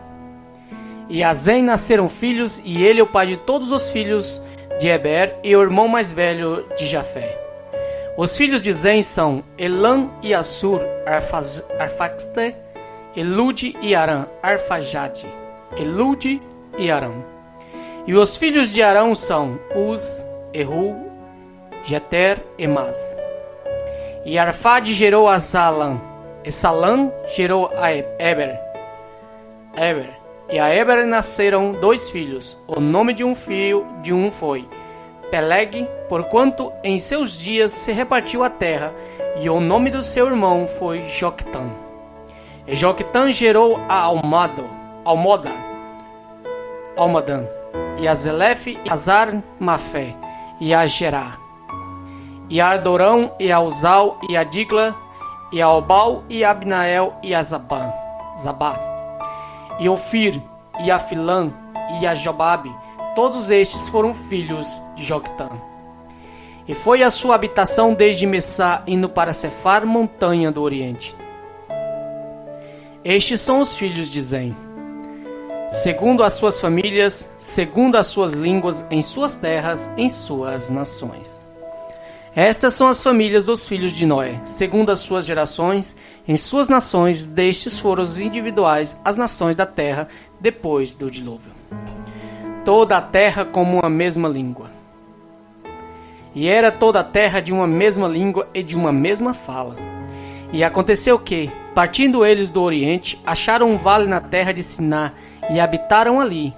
E a Zen nasceram filhos, e ele é o pai de todos os filhos de Eber, e o irmão mais velho de Jafé. Os filhos de Zen são Elam e Assur, Arfaxte, Elude e Aram, Arfajade, Elude e Aram. E os filhos de Arão são Uz, Erru, Jeter e Maz. E Arfade gerou a Salam, e Salam gerou a Eber. E a Eber nasceram 2 filhos. O nome de um filho de um foi Peleg, porquanto em seus dias se repartiu a terra, e o nome do seu irmão foi Joctã. E Joctã gerou a Almodã, e a Zelef, e a Azar-Mafé, e a Gerá, e a Ardorão, e a Uzal, e a Digla, e a Obal, e a Abnael, e a Zabá, e Ofir, e a Filã, e a Jobabe. Todos estes foram filhos de Joctã. E foi a sua habitação desde Messá, indo para Cefar, montanha do Oriente. Estes são os filhos de Zen, segundo as suas famílias, segundo as suas línguas, em suas terras, em suas nações. Estas são as famílias dos filhos de Noé, segundo as suas gerações, em suas nações. Destes foram os individuais, as nações da terra, depois do dilúvio. Toda a terra como uma mesma língua. E era toda a terra de uma mesma língua e de uma mesma fala. E aconteceu que, partindo eles do Oriente, acharam um vale na terra de Siná, e habitaram ali.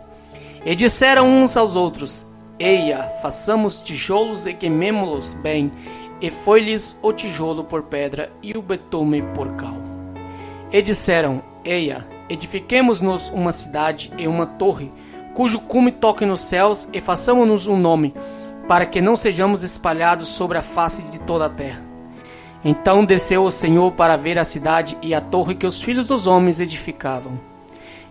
E disseram uns aos outros: Eia, façamos tijolos e queimemo-los bem. E foi-lhes o tijolo por pedra e o betume por cal. E disseram: Eia, edifiquemo-nos uma cidade e uma torre, cujo cume toque nos céus, e façamo-nos um nome, para que não sejamos espalhados sobre a face de toda a terra. Então desceu o Senhor para ver a cidade e a torre que os filhos dos homens edificavam.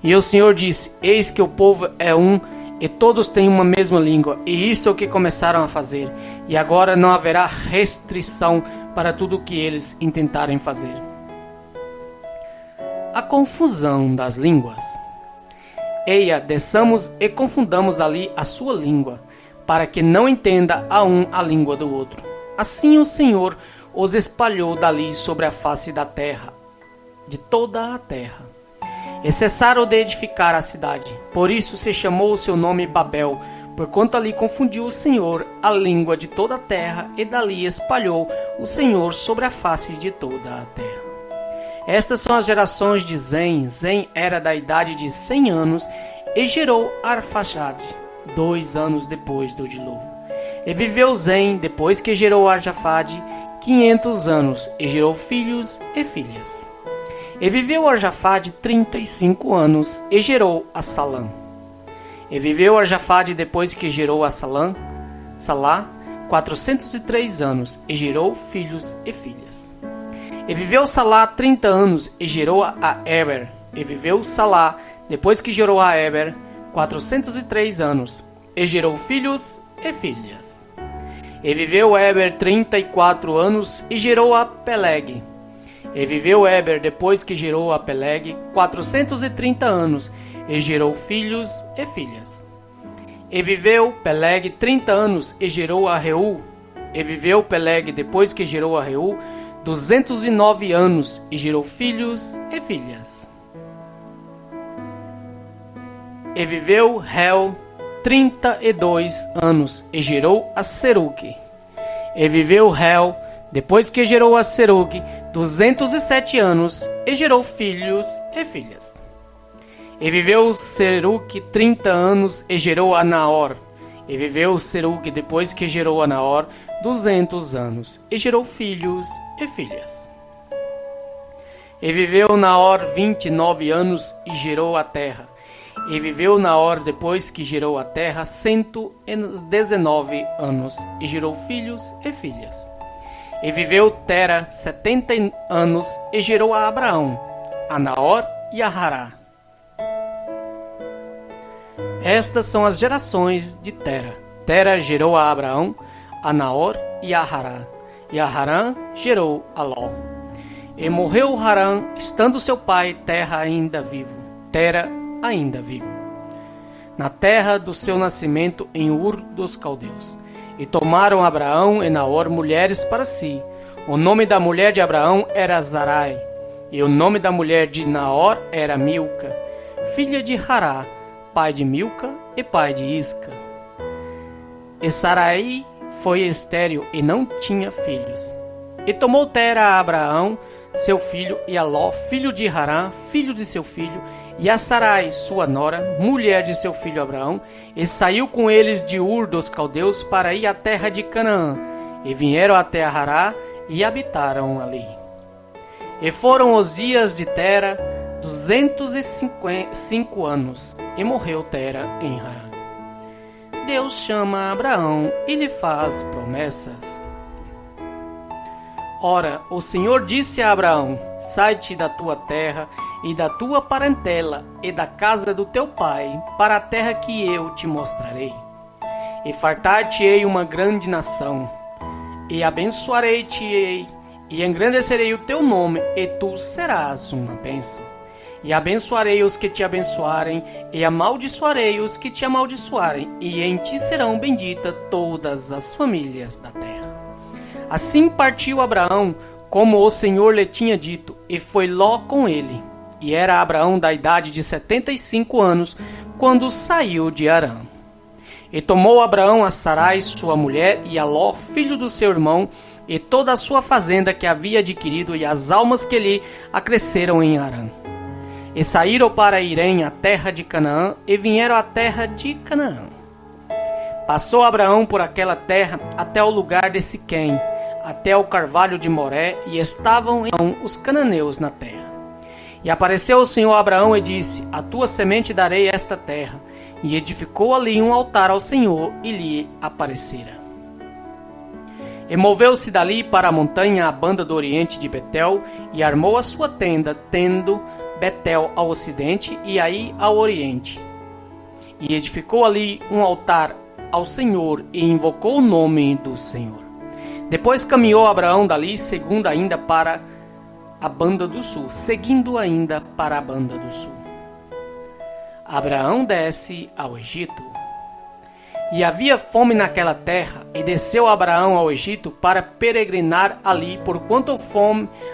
E o Senhor disse: Eis que o povo é um, e todos têm uma mesma língua, e isso é o que começaram a fazer. E agora não haverá restrição para tudo o que eles intentarem fazer. A confusão das línguas. Eia, desçamos e confundamos ali a sua língua, para que não entenda a um a língua do outro. Assim o Senhor os espalhou dali sobre a face da terra, de toda a terra. E cessaram de edificar a cidade. Por isso se chamou o seu nome Babel, porquanto ali confundiu o Senhor a língua de toda a terra, e dali espalhou o Senhor sobre a face de toda a terra. Estas são as gerações de Zem. Zem era da idade de 100 anos e gerou Arfaxade, 2 anos depois do dilúvio. E viveu Zem, depois que gerou Arfaxade, 500 anos, e gerou filhos e filhas. E viveu Arfaxade 35 anos, e gerou a Salã. E viveu Arfaxade depois que gerou a Salá 403 anos, e gerou filhos e filhas. E viveu Salá 30 anos, e gerou a Eber. E viveu Salá depois que gerou a Eber 403 anos, e gerou filhos e filhas. E viveu Eber 34 anos, e gerou a Peleg. E viveu Eber depois que gerou a Peleg 430 anos, e gerou filhos e filhas. E viveu Peleg 30 anos, e gerou a Reu. E viveu Peleg depois que gerou a Reu 209 anos, e gerou filhos e filhas. E viveu Reu 32 anos, e gerou a Serugue. E viveu Reu, depois que gerou a Serugue, 207 anos, e gerou filhos e filhas. E viveu Serugue 30 anos, e gerou a Naor. E viveu Serugue, depois que gerou a Naor, 200 anos, e gerou filhos e filhas. E viveu Naor 29 anos, e gerou a terra. E viveu Naor depois que gerou a terra 119 anos, e gerou filhos e filhas. E viveu Tera 70 anos, e gerou a Abraão, a Naor e a Hará. Estas são as gerações de Tera. Tera gerou a Abraão, a Naor e a Hará. E a Harã gerou a Ló. E morreu Harã, estando seu pai Terra ainda vivo. Tera ainda vivo, na terra do seu nascimento em Ur dos Caldeus. E tomaram Abraão e Naor mulheres para si. O nome da mulher de Abraão era Sarai, e o nome da mulher de Naor era Milca, filha de Hará, pai de Milca e pai de Isca. E Sarai foi estéril e não tinha filhos. E tomou Tera a Abraão, seu filho, e a Ló, filho de Harã, filho de seu filho, e a Sarai, sua nora, mulher de seu filho Abraão, e saiu com eles de Ur dos Caldeus para ir à terra de Canaã, e vieram até a Hará e habitaram ali. E foram os dias de Tera 205 anos, e morreu Tera em Harã. Deus chama Abraão e lhe faz promessas. Ora, o Senhor disse a Abraão: sai-te da tua terra e da tua parentela e da casa do teu pai, para a terra que eu te mostrarei. E fartar-te-ei uma grande nação, e abençoarei-te-ei, e engrandecerei o teu nome, e tu serás uma bênção. E abençoarei os que te abençoarem, e amaldiçoarei os que te amaldiçoarem, e em ti serão benditas todas as famílias da terra. Assim partiu Abraão, como o Senhor lhe tinha dito, e foi Ló com ele. E era Abraão da idade de 75 anos, quando saiu de Harã. E tomou Abraão a Sarai, sua mulher, e a Ló, filho do seu irmão, e toda a sua fazenda que havia adquirido, e as almas que lhe acresceram em Harã. E saíram para irem à terra de Canaã, e vieram à terra de Canaã. Passou Abraão por aquela terra até o lugar de Siquém, até o carvalho de Moré, e estavam então os cananeus na terra. E apareceu o Senhor a Abraão e disse: a tua semente darei esta terra. e edificou ali um altar ao Senhor e lhe aparecera. E moveu-se dali para a montanha à banda do oriente de Betel, e armou a sua tenda, tendo Betel ao ocidente e Ai ao oriente. E edificou ali um altar ao Senhor e invocou o nome do Senhor. Depois caminhou Abraão dali, seguindo ainda para a banda do sul. Abraão desce ao Egito. E havia fome naquela terra, e desceu Abraão ao Egito para peregrinar ali, porquanto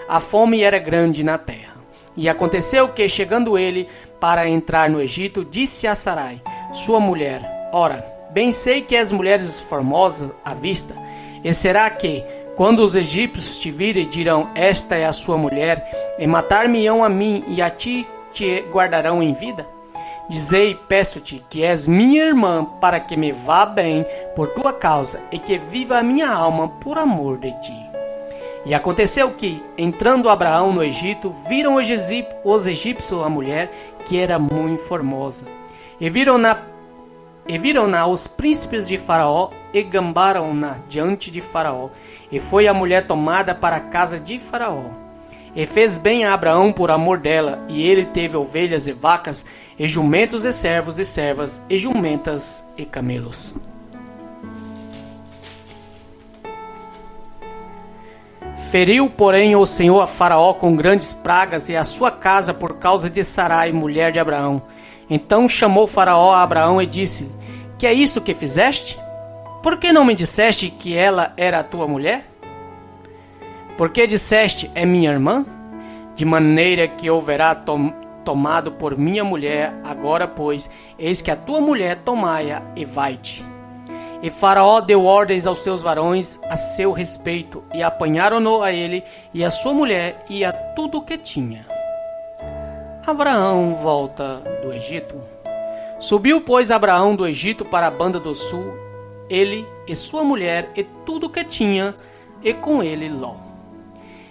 a fome era grande na terra. E aconteceu que, chegando ele para entrar no Egito, disse a Sarai, sua mulher, ora, bem sei que és mulher formosa à vista, e será que, quando os egípcios te virem, dirão, esta é a sua mulher, e matar-me-ão a mim, e a ti te guardarão em vida? Dizei, peço-te, que és minha irmã, para que me vá bem por tua causa, e que viva a minha alma por amor de ti. E aconteceu que, entrando Abraão no Egito, viram os egípcios a mulher, que era muito formosa. E viram-na os príncipes de Faraó, e gambaram-na diante de Faraó. E foi a mulher tomada para a casa de Faraó. E fez bem a Abraão por amor dela, e ele teve ovelhas e vacas, e jumentos e servos e servas, e jumentas e camelos. Feriu, porém, o Senhor a Faraó com grandes pragas, e a sua casa por causa de Sarai, mulher de Abraão. Então chamou Faraó a Abraão e disse, que é isto que fizeste? Por que não me disseste que ela era a tua mulher? Por que disseste, é minha irmã? De maneira que houverá tomado por minha mulher, agora, pois, eis que a tua mulher tomai-a e vai-te. E Faraó deu ordens aos seus varões a seu respeito, e apanharam-no a ele e a sua mulher e a tudo o que tinha. Abraão volta do Egito. Subiu, pois, Abraão do Egito para a banda do sul, ele e sua mulher e tudo o que tinha, e com ele Ló.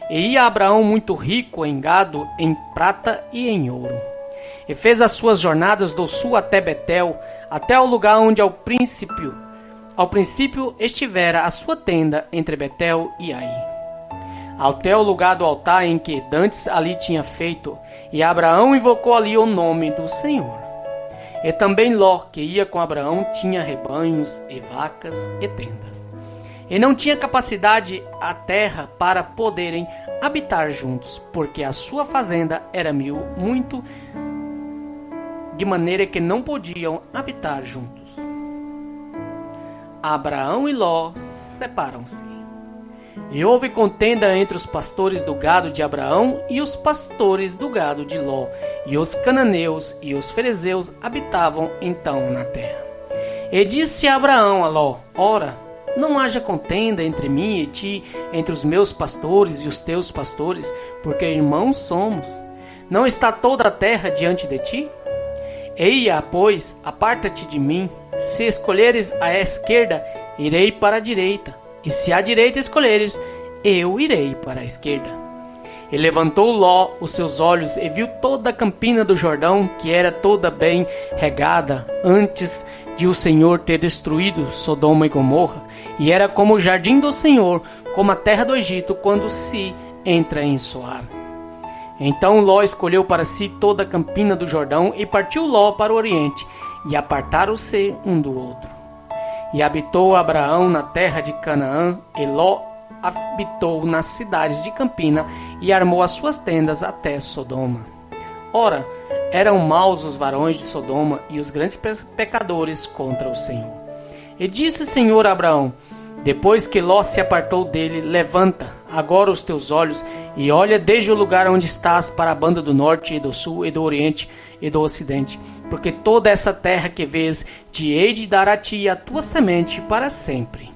E ia Abraão muito rico em gado, em prata e em ouro. E fez as suas jornadas do sul até Betel, até ao lugar onde ao princípio estivera a sua tenda entre Betel e Ai. Até o lugar do altar em que dantes ali tinha feito, e Abraão invocou ali o nome do Senhor. E também Ló, que ia com Abraão, tinha rebanhos e vacas e tendas. E não tinha capacidade a terra para poderem habitar juntos, porque a sua fazenda era muito, de maneira que não podiam habitar juntos. Abraão e Ló separam-se. E houve contenda entre os pastores do gado de Abraão e os pastores do gado de Ló, e os cananeus e os ferezeus habitavam então na terra. E disse Abraão a Ló, ora, não haja contenda entre mim e ti, entre os meus pastores e os teus pastores, porque irmãos somos. Não está toda a terra diante de ti? Eia, pois, aparta-te de mim. Se escolheres a esquerda, irei para a direita. E se à direita escolheres, eu irei para a esquerda. E levantou Ló os seus olhos e viu toda a campina do Jordão, que era toda bem regada, antes de o Senhor ter destruído Sodoma e Gomorra, e era como o jardim do Senhor, como a terra do Egito, quando se entra em Soar. Então Ló escolheu para si toda a campina do Jordão, e partiu Ló para o oriente, e apartaram-se um do outro. E habitou Abraão na terra de Canaã, e Ló habitou nas cidades de campina, e armou as suas tendas até Sodoma. Ora, eram maus os varões de Sodoma e os grandes pecadores contra o Senhor. E disse o Senhor a Abraão, depois que Ló se apartou dele, levanta agora os teus olhos e olha desde o lugar onde estás para a banda do norte e do sul e do oriente e do ocidente, porque toda essa terra que vês te hei de dar a ti e a tua semente para sempre.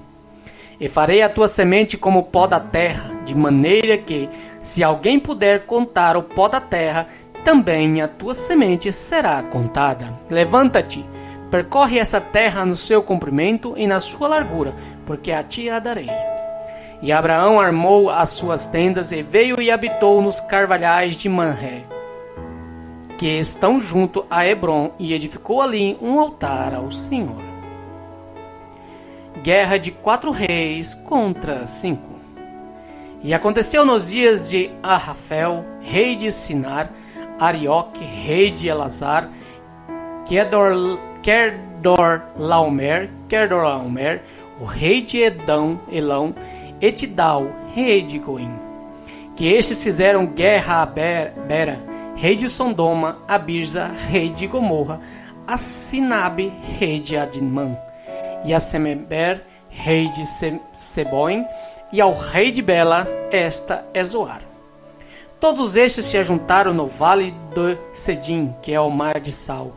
E farei a tua semente como o pó da terra, de maneira que, se alguém puder contar o pó da terra, também a tua semente será contada. Levanta-te, percorre essa terra no seu comprimento e na sua largura, porque a ti a darei. E Abraão armou as suas tendas e veio e habitou nos carvalhais de Manré, que estão junto a Hebrom, e edificou ali um altar ao Senhor. Guerra de 4 reis contra 5. E aconteceu nos dias de Arrafel, rei de Sinar, Arioque, rei de Elazar, Kedorlaomer, o rei de Elão, e Tidal, rei de Goim. Que estes fizeram guerra a Bera, rei de Sodoma, a Birza, rei de Gomorra, a Sinabe, rei de Adimã, e a Semeber, rei de Seboim, e ao rei de Bela, esta é Zoar. Todos estes se ajuntaram no vale de Sedim, que é o mar de Sal.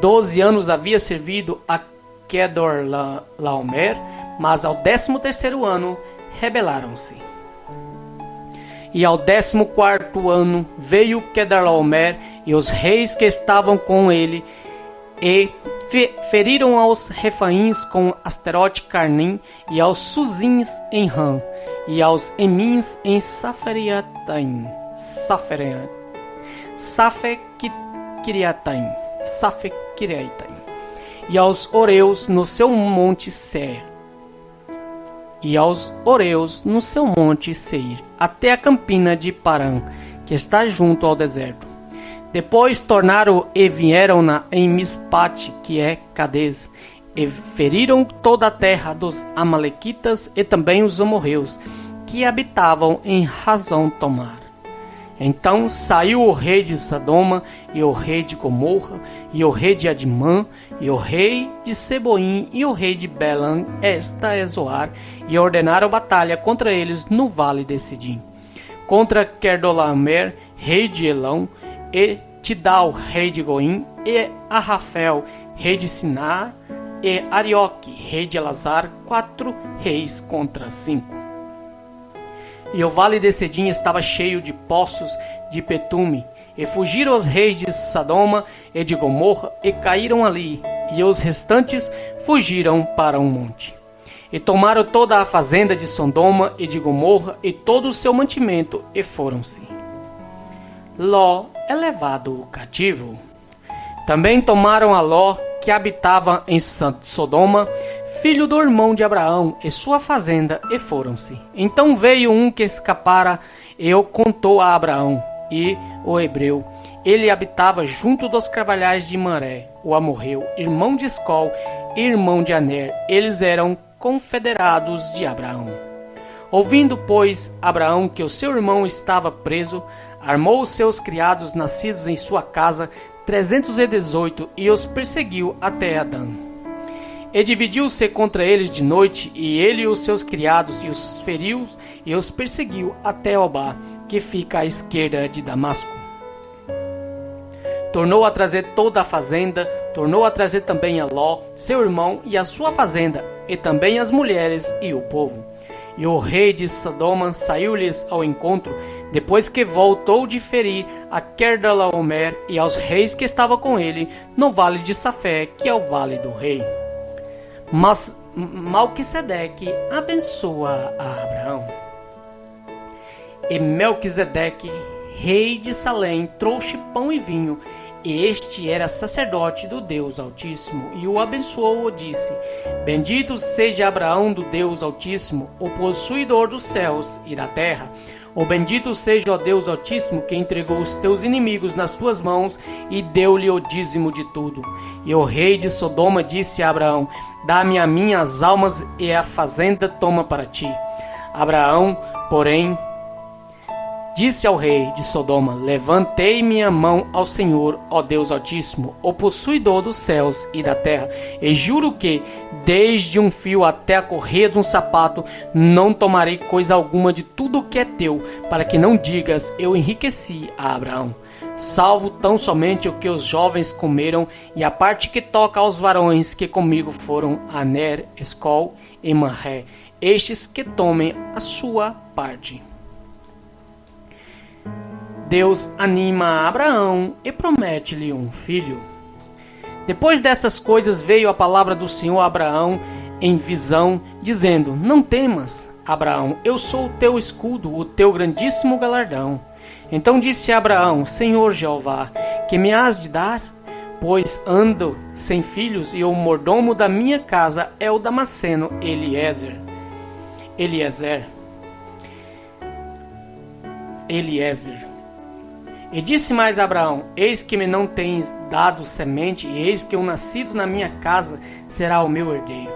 12 anos havia servido a Kedorlaomer, mas ao 13º ano rebelaram-se. E ao 14º ano veio Kedorlaomer e os reis que estavam com ele, e feriram aos Refaíns com Asterote Carnim, e aos Suzins em Ram, e aos Emins em Safekiriataim, e aos Oreus no seu monte Seir, até a campina de Parã, que está junto ao deserto. Depois tornaram e vieram em Mispate, que é Cades, e feriram toda a terra dos Amalequitas e também os amorreus, que habitavam em Razão Tomar. Então saiu o rei de Sodoma, e o rei de Gomorra, e o rei de Adimã, e o rei de Seboim, e o rei de Belã, esta é Zoar, e ordenaram batalha contra eles no vale de Sidim. Contra Kedorlaomer, rei de Elão, e Tidal, rei de Goim, e Arrafel, rei de Sinar, e Arioque, rei de Elazar, 4 reis contra 5. E o vale de Sedim estava cheio de poços de betume, e fugiram os reis de Sodoma e de Gomorra, e caíram ali, e os restantes fugiram para um monte. E tomaram toda a fazenda de Sodoma e de Gomorra, e todo o seu mantimento, e foram-se. Ló é levado cativo. Também tomaram a Ló, que habitava em Sodoma, filho do irmão de Abraão, e sua fazenda, e foram-se. Então veio um que escapara, e o contou a Abraão, e o hebreu. Ele habitava junto dos carvalhais de Maré, o amorreu, irmão de Escol, irmão de Aner. Eles eram confederados de Abraão. Ouvindo, pois, Abraão que o seu irmão estava preso, armou os seus criados nascidos em sua casa, 318, e os perseguiu até Adã. E dividiu-se contra eles de noite, e ele e os seus criados, e os feriu, e os perseguiu até Obá, que fica à esquerda de Damasco. Tornou a trazer toda a fazenda, tornou a trazer também a Ló, seu irmão, e a sua fazenda, e também as mulheres e o povo. E o rei de Sodoma saiu-lhes ao encontro, depois que voltou de ferir a Kedorlaomer e aos reis que estavam com ele, no vale de Safé, que é o vale do rei. Mas Malquisedeque abençoa a Abraão. E Melquisedeque, rei de Salém, trouxe pão e vinho, e este era sacerdote do Deus Altíssimo, e o abençoou e disse: Bendito seja Abraão do Deus Altíssimo, o possuidor dos céus e da terra. O bendito seja o Deus Altíssimo, que entregou os teus inimigos nas tuas mãos e deu-lhe o dízimo de tudo. E o rei de Sodoma disse a Abraão: Dá-me a mim as almas e a fazenda toma para ti. Abraão, porém, disse ao rei de Sodoma: Levantei minha mão ao Senhor, ó Deus Altíssimo, o possuidor dos céus e da terra, e juro que, desde um fio até a correia de um sapato, não tomarei coisa alguma de tudo o que é teu, para que não digas: eu enriqueci a Abraão. Salvo tão somente o que os jovens comeram, e a parte que toca aos varões que comigo foram Aner, Escol e Manré, estes que tomem a sua parte. Deus anima Abraão e promete-lhe um filho. Depois dessas coisas veio a palavra do Senhor a Abraão em visão, dizendo: Não temas, Abraão, eu sou o teu escudo, o teu grandíssimo galardão. Então disse Abraão: Senhor Jeová, que me has de dar? Pois ando sem filhos, e o mordomo da minha casa é o Damasceno Eliezer. E disse mais Abraão: Eis que me não tens dado semente, e eis que o nascido na minha casa será o meu herdeiro.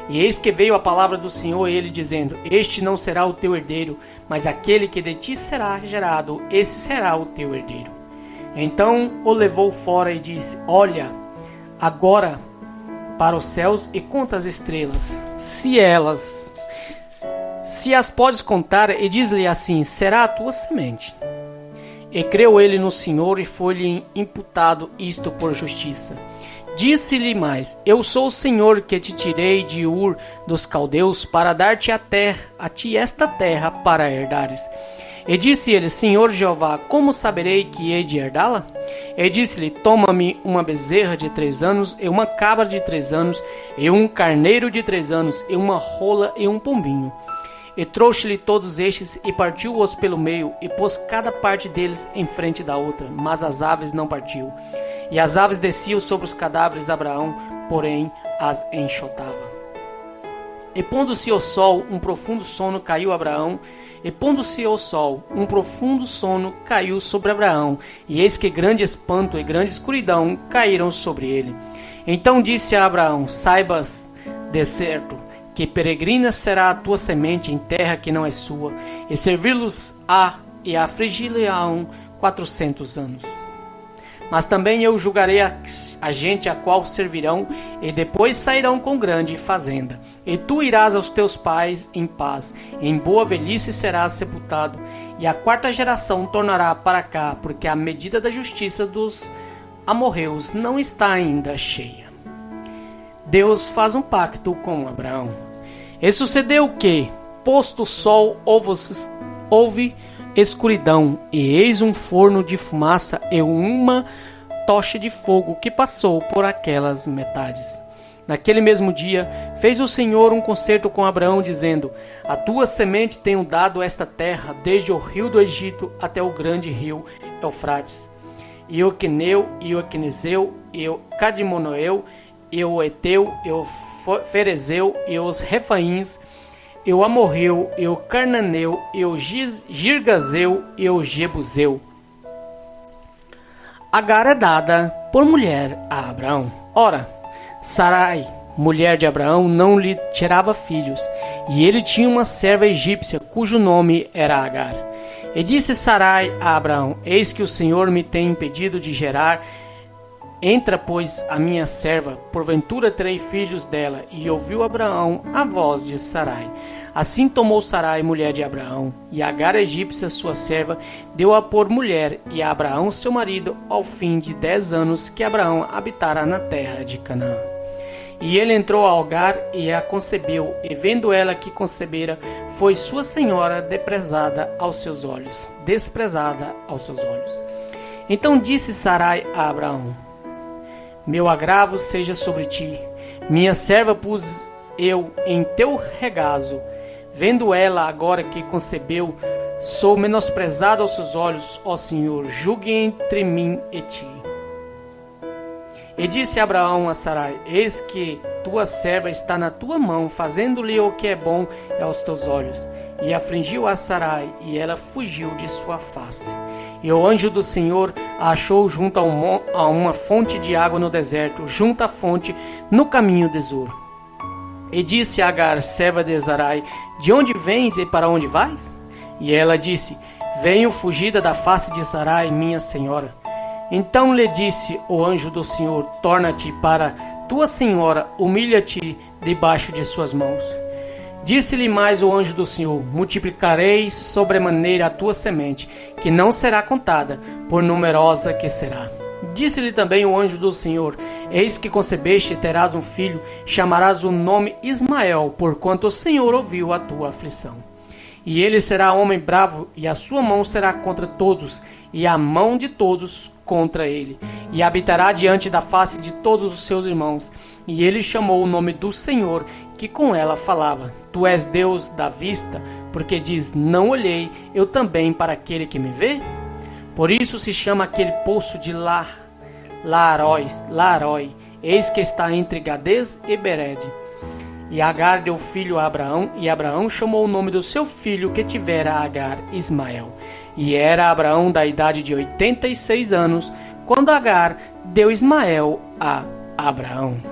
E eis que veio a palavra do Senhor, ele dizendo: Este não será o teu herdeiro, mas aquele que de ti será gerado, esse será o teu herdeiro. Então o levou fora e disse: Olha agora para os céus e conta as estrelas, se as podes contar, e diz-lhe assim: será a tua semente. E creu ele no Senhor, e foi-lhe imputado isto por justiça. Disse-lhe mais: Eu sou o Senhor que te tirei de Ur dos caldeus para dar-te a ti esta terra para herdares. E disse ele: Senhor Jeová, como saberei que hei de herdá-la? E disse-lhe: Toma-me uma bezerra de 3 anos, e uma cabra de 3 anos, e um carneiro de 3 anos, e uma rola e um pombinho. E trouxe-lhe todos estes, e partiu-os pelo meio, e pôs cada parte deles em frente da outra, mas as aves não partiu. E as aves desciam sobre os cadáveres de Abraão, porém as enxotava. E pondo-se o sol, um profundo sono caiu a Abraão. E pondo-se o sol, um profundo sono caiu sobre Abraão. E eis que grande espanto e grande escuridão caíram sobre ele. Então disse a Abraão: Saibas de certo que peregrina será a tua semente em terra que não é sua, e servir-los-á e afligi-lhe-ão 400 anos. Mas também eu julgarei a gente a qual servirão, e depois sairão com grande fazenda. E tu irás aos teus pais em paz, em boa velhice serás sepultado, e a 4ª geração tornará para cá, porque a medida da justiça dos amorreus não está ainda cheia. Deus faz um pacto com Abraão. E sucedeu que, posto o sol, houve escuridão, e eis um forno de fumaça e uma tocha de fogo que passou por aquelas metades. Naquele mesmo dia, fez o Senhor um concerto com Abraão, dizendo: A tua semente tenho dado esta terra, desde o rio do Egito até o grande rio Eufrates, e o Queneu, e o Quenezeu, e o Cadimonoeu, e o Eteu, e o Ferezeu, e os Refaíns, e o Amorreu, e o Carnaneu, e o Girgazeu, e o Jebuseu. Agar é dada por mulher a Abraão. Ora, Sarai, mulher de Abraão, não lhe tirava filhos, e ele tinha uma serva egípcia, cujo nome era Agar. E disse Sarai a Abraão: Eis que o Senhor me tem impedido de gerar. Entra, pois, a minha serva, porventura terei filhos dela. E ouviu Abraão a voz de Sarai. Assim tomou Sarai, mulher de Abraão, e Agar egípcia, sua serva, deu-a por mulher, e a Abraão, seu marido, ao fim de 10 anos que Abraão habitara na terra de Canaã. E ele entrou a Agar e a concebeu, e vendo ela que concebera, foi sua senhora desprezada aos seus olhos. Então disse Sarai a Abraão: Meu agravo seja sobre ti, minha serva pus eu em teu regazo. Vendo ela agora que concebeu, sou menosprezado aos seus olhos, ó Senhor, julgue entre mim e ti. E disse Abraão a Sarai: Eis que tua serva está na tua mão, fazendo-lhe o que é bom aos teus olhos. E afligiu a Sarai, e ela fugiu de sua face. E o anjo do Senhor a achou junto a uma fonte de água no deserto, junto à fonte, no caminho de Zur. E disse a Agar, serva de Sarai: De onde vens e para onde vais? E ela disse: Venho fugida da face de Sarai, minha senhora. Então lhe disse o anjo do Senhor: Torna-te para tua senhora, humilha-te debaixo de suas mãos. Disse-lhe mais o anjo do Senhor: Multiplicarei sobremaneira a tua semente, que não será contada, por numerosa que será. Disse-lhe também o anjo do Senhor: Eis que concebeste e terás um filho, chamarás o nome Ismael, porquanto o Senhor ouviu a tua aflição. E ele será homem bravo, e a sua mão será contra todos, e a mão de todos contra ele. e habitará diante da face de todos os seus irmãos. E ele chamou o nome do Senhor, que com ela falava: Tu és Deus da vista, porque diz: Não olhei eu também para aquele que me vê? Por isso se chama aquele poço de Laaroi, eis que está entre Gadês e Berede. E Agar deu filho a Abraão, e Abraão chamou o nome do seu filho que tivera Agar, Ismael. E era Abraão da idade de 86 anos, quando Agar deu Ismael a Abraão.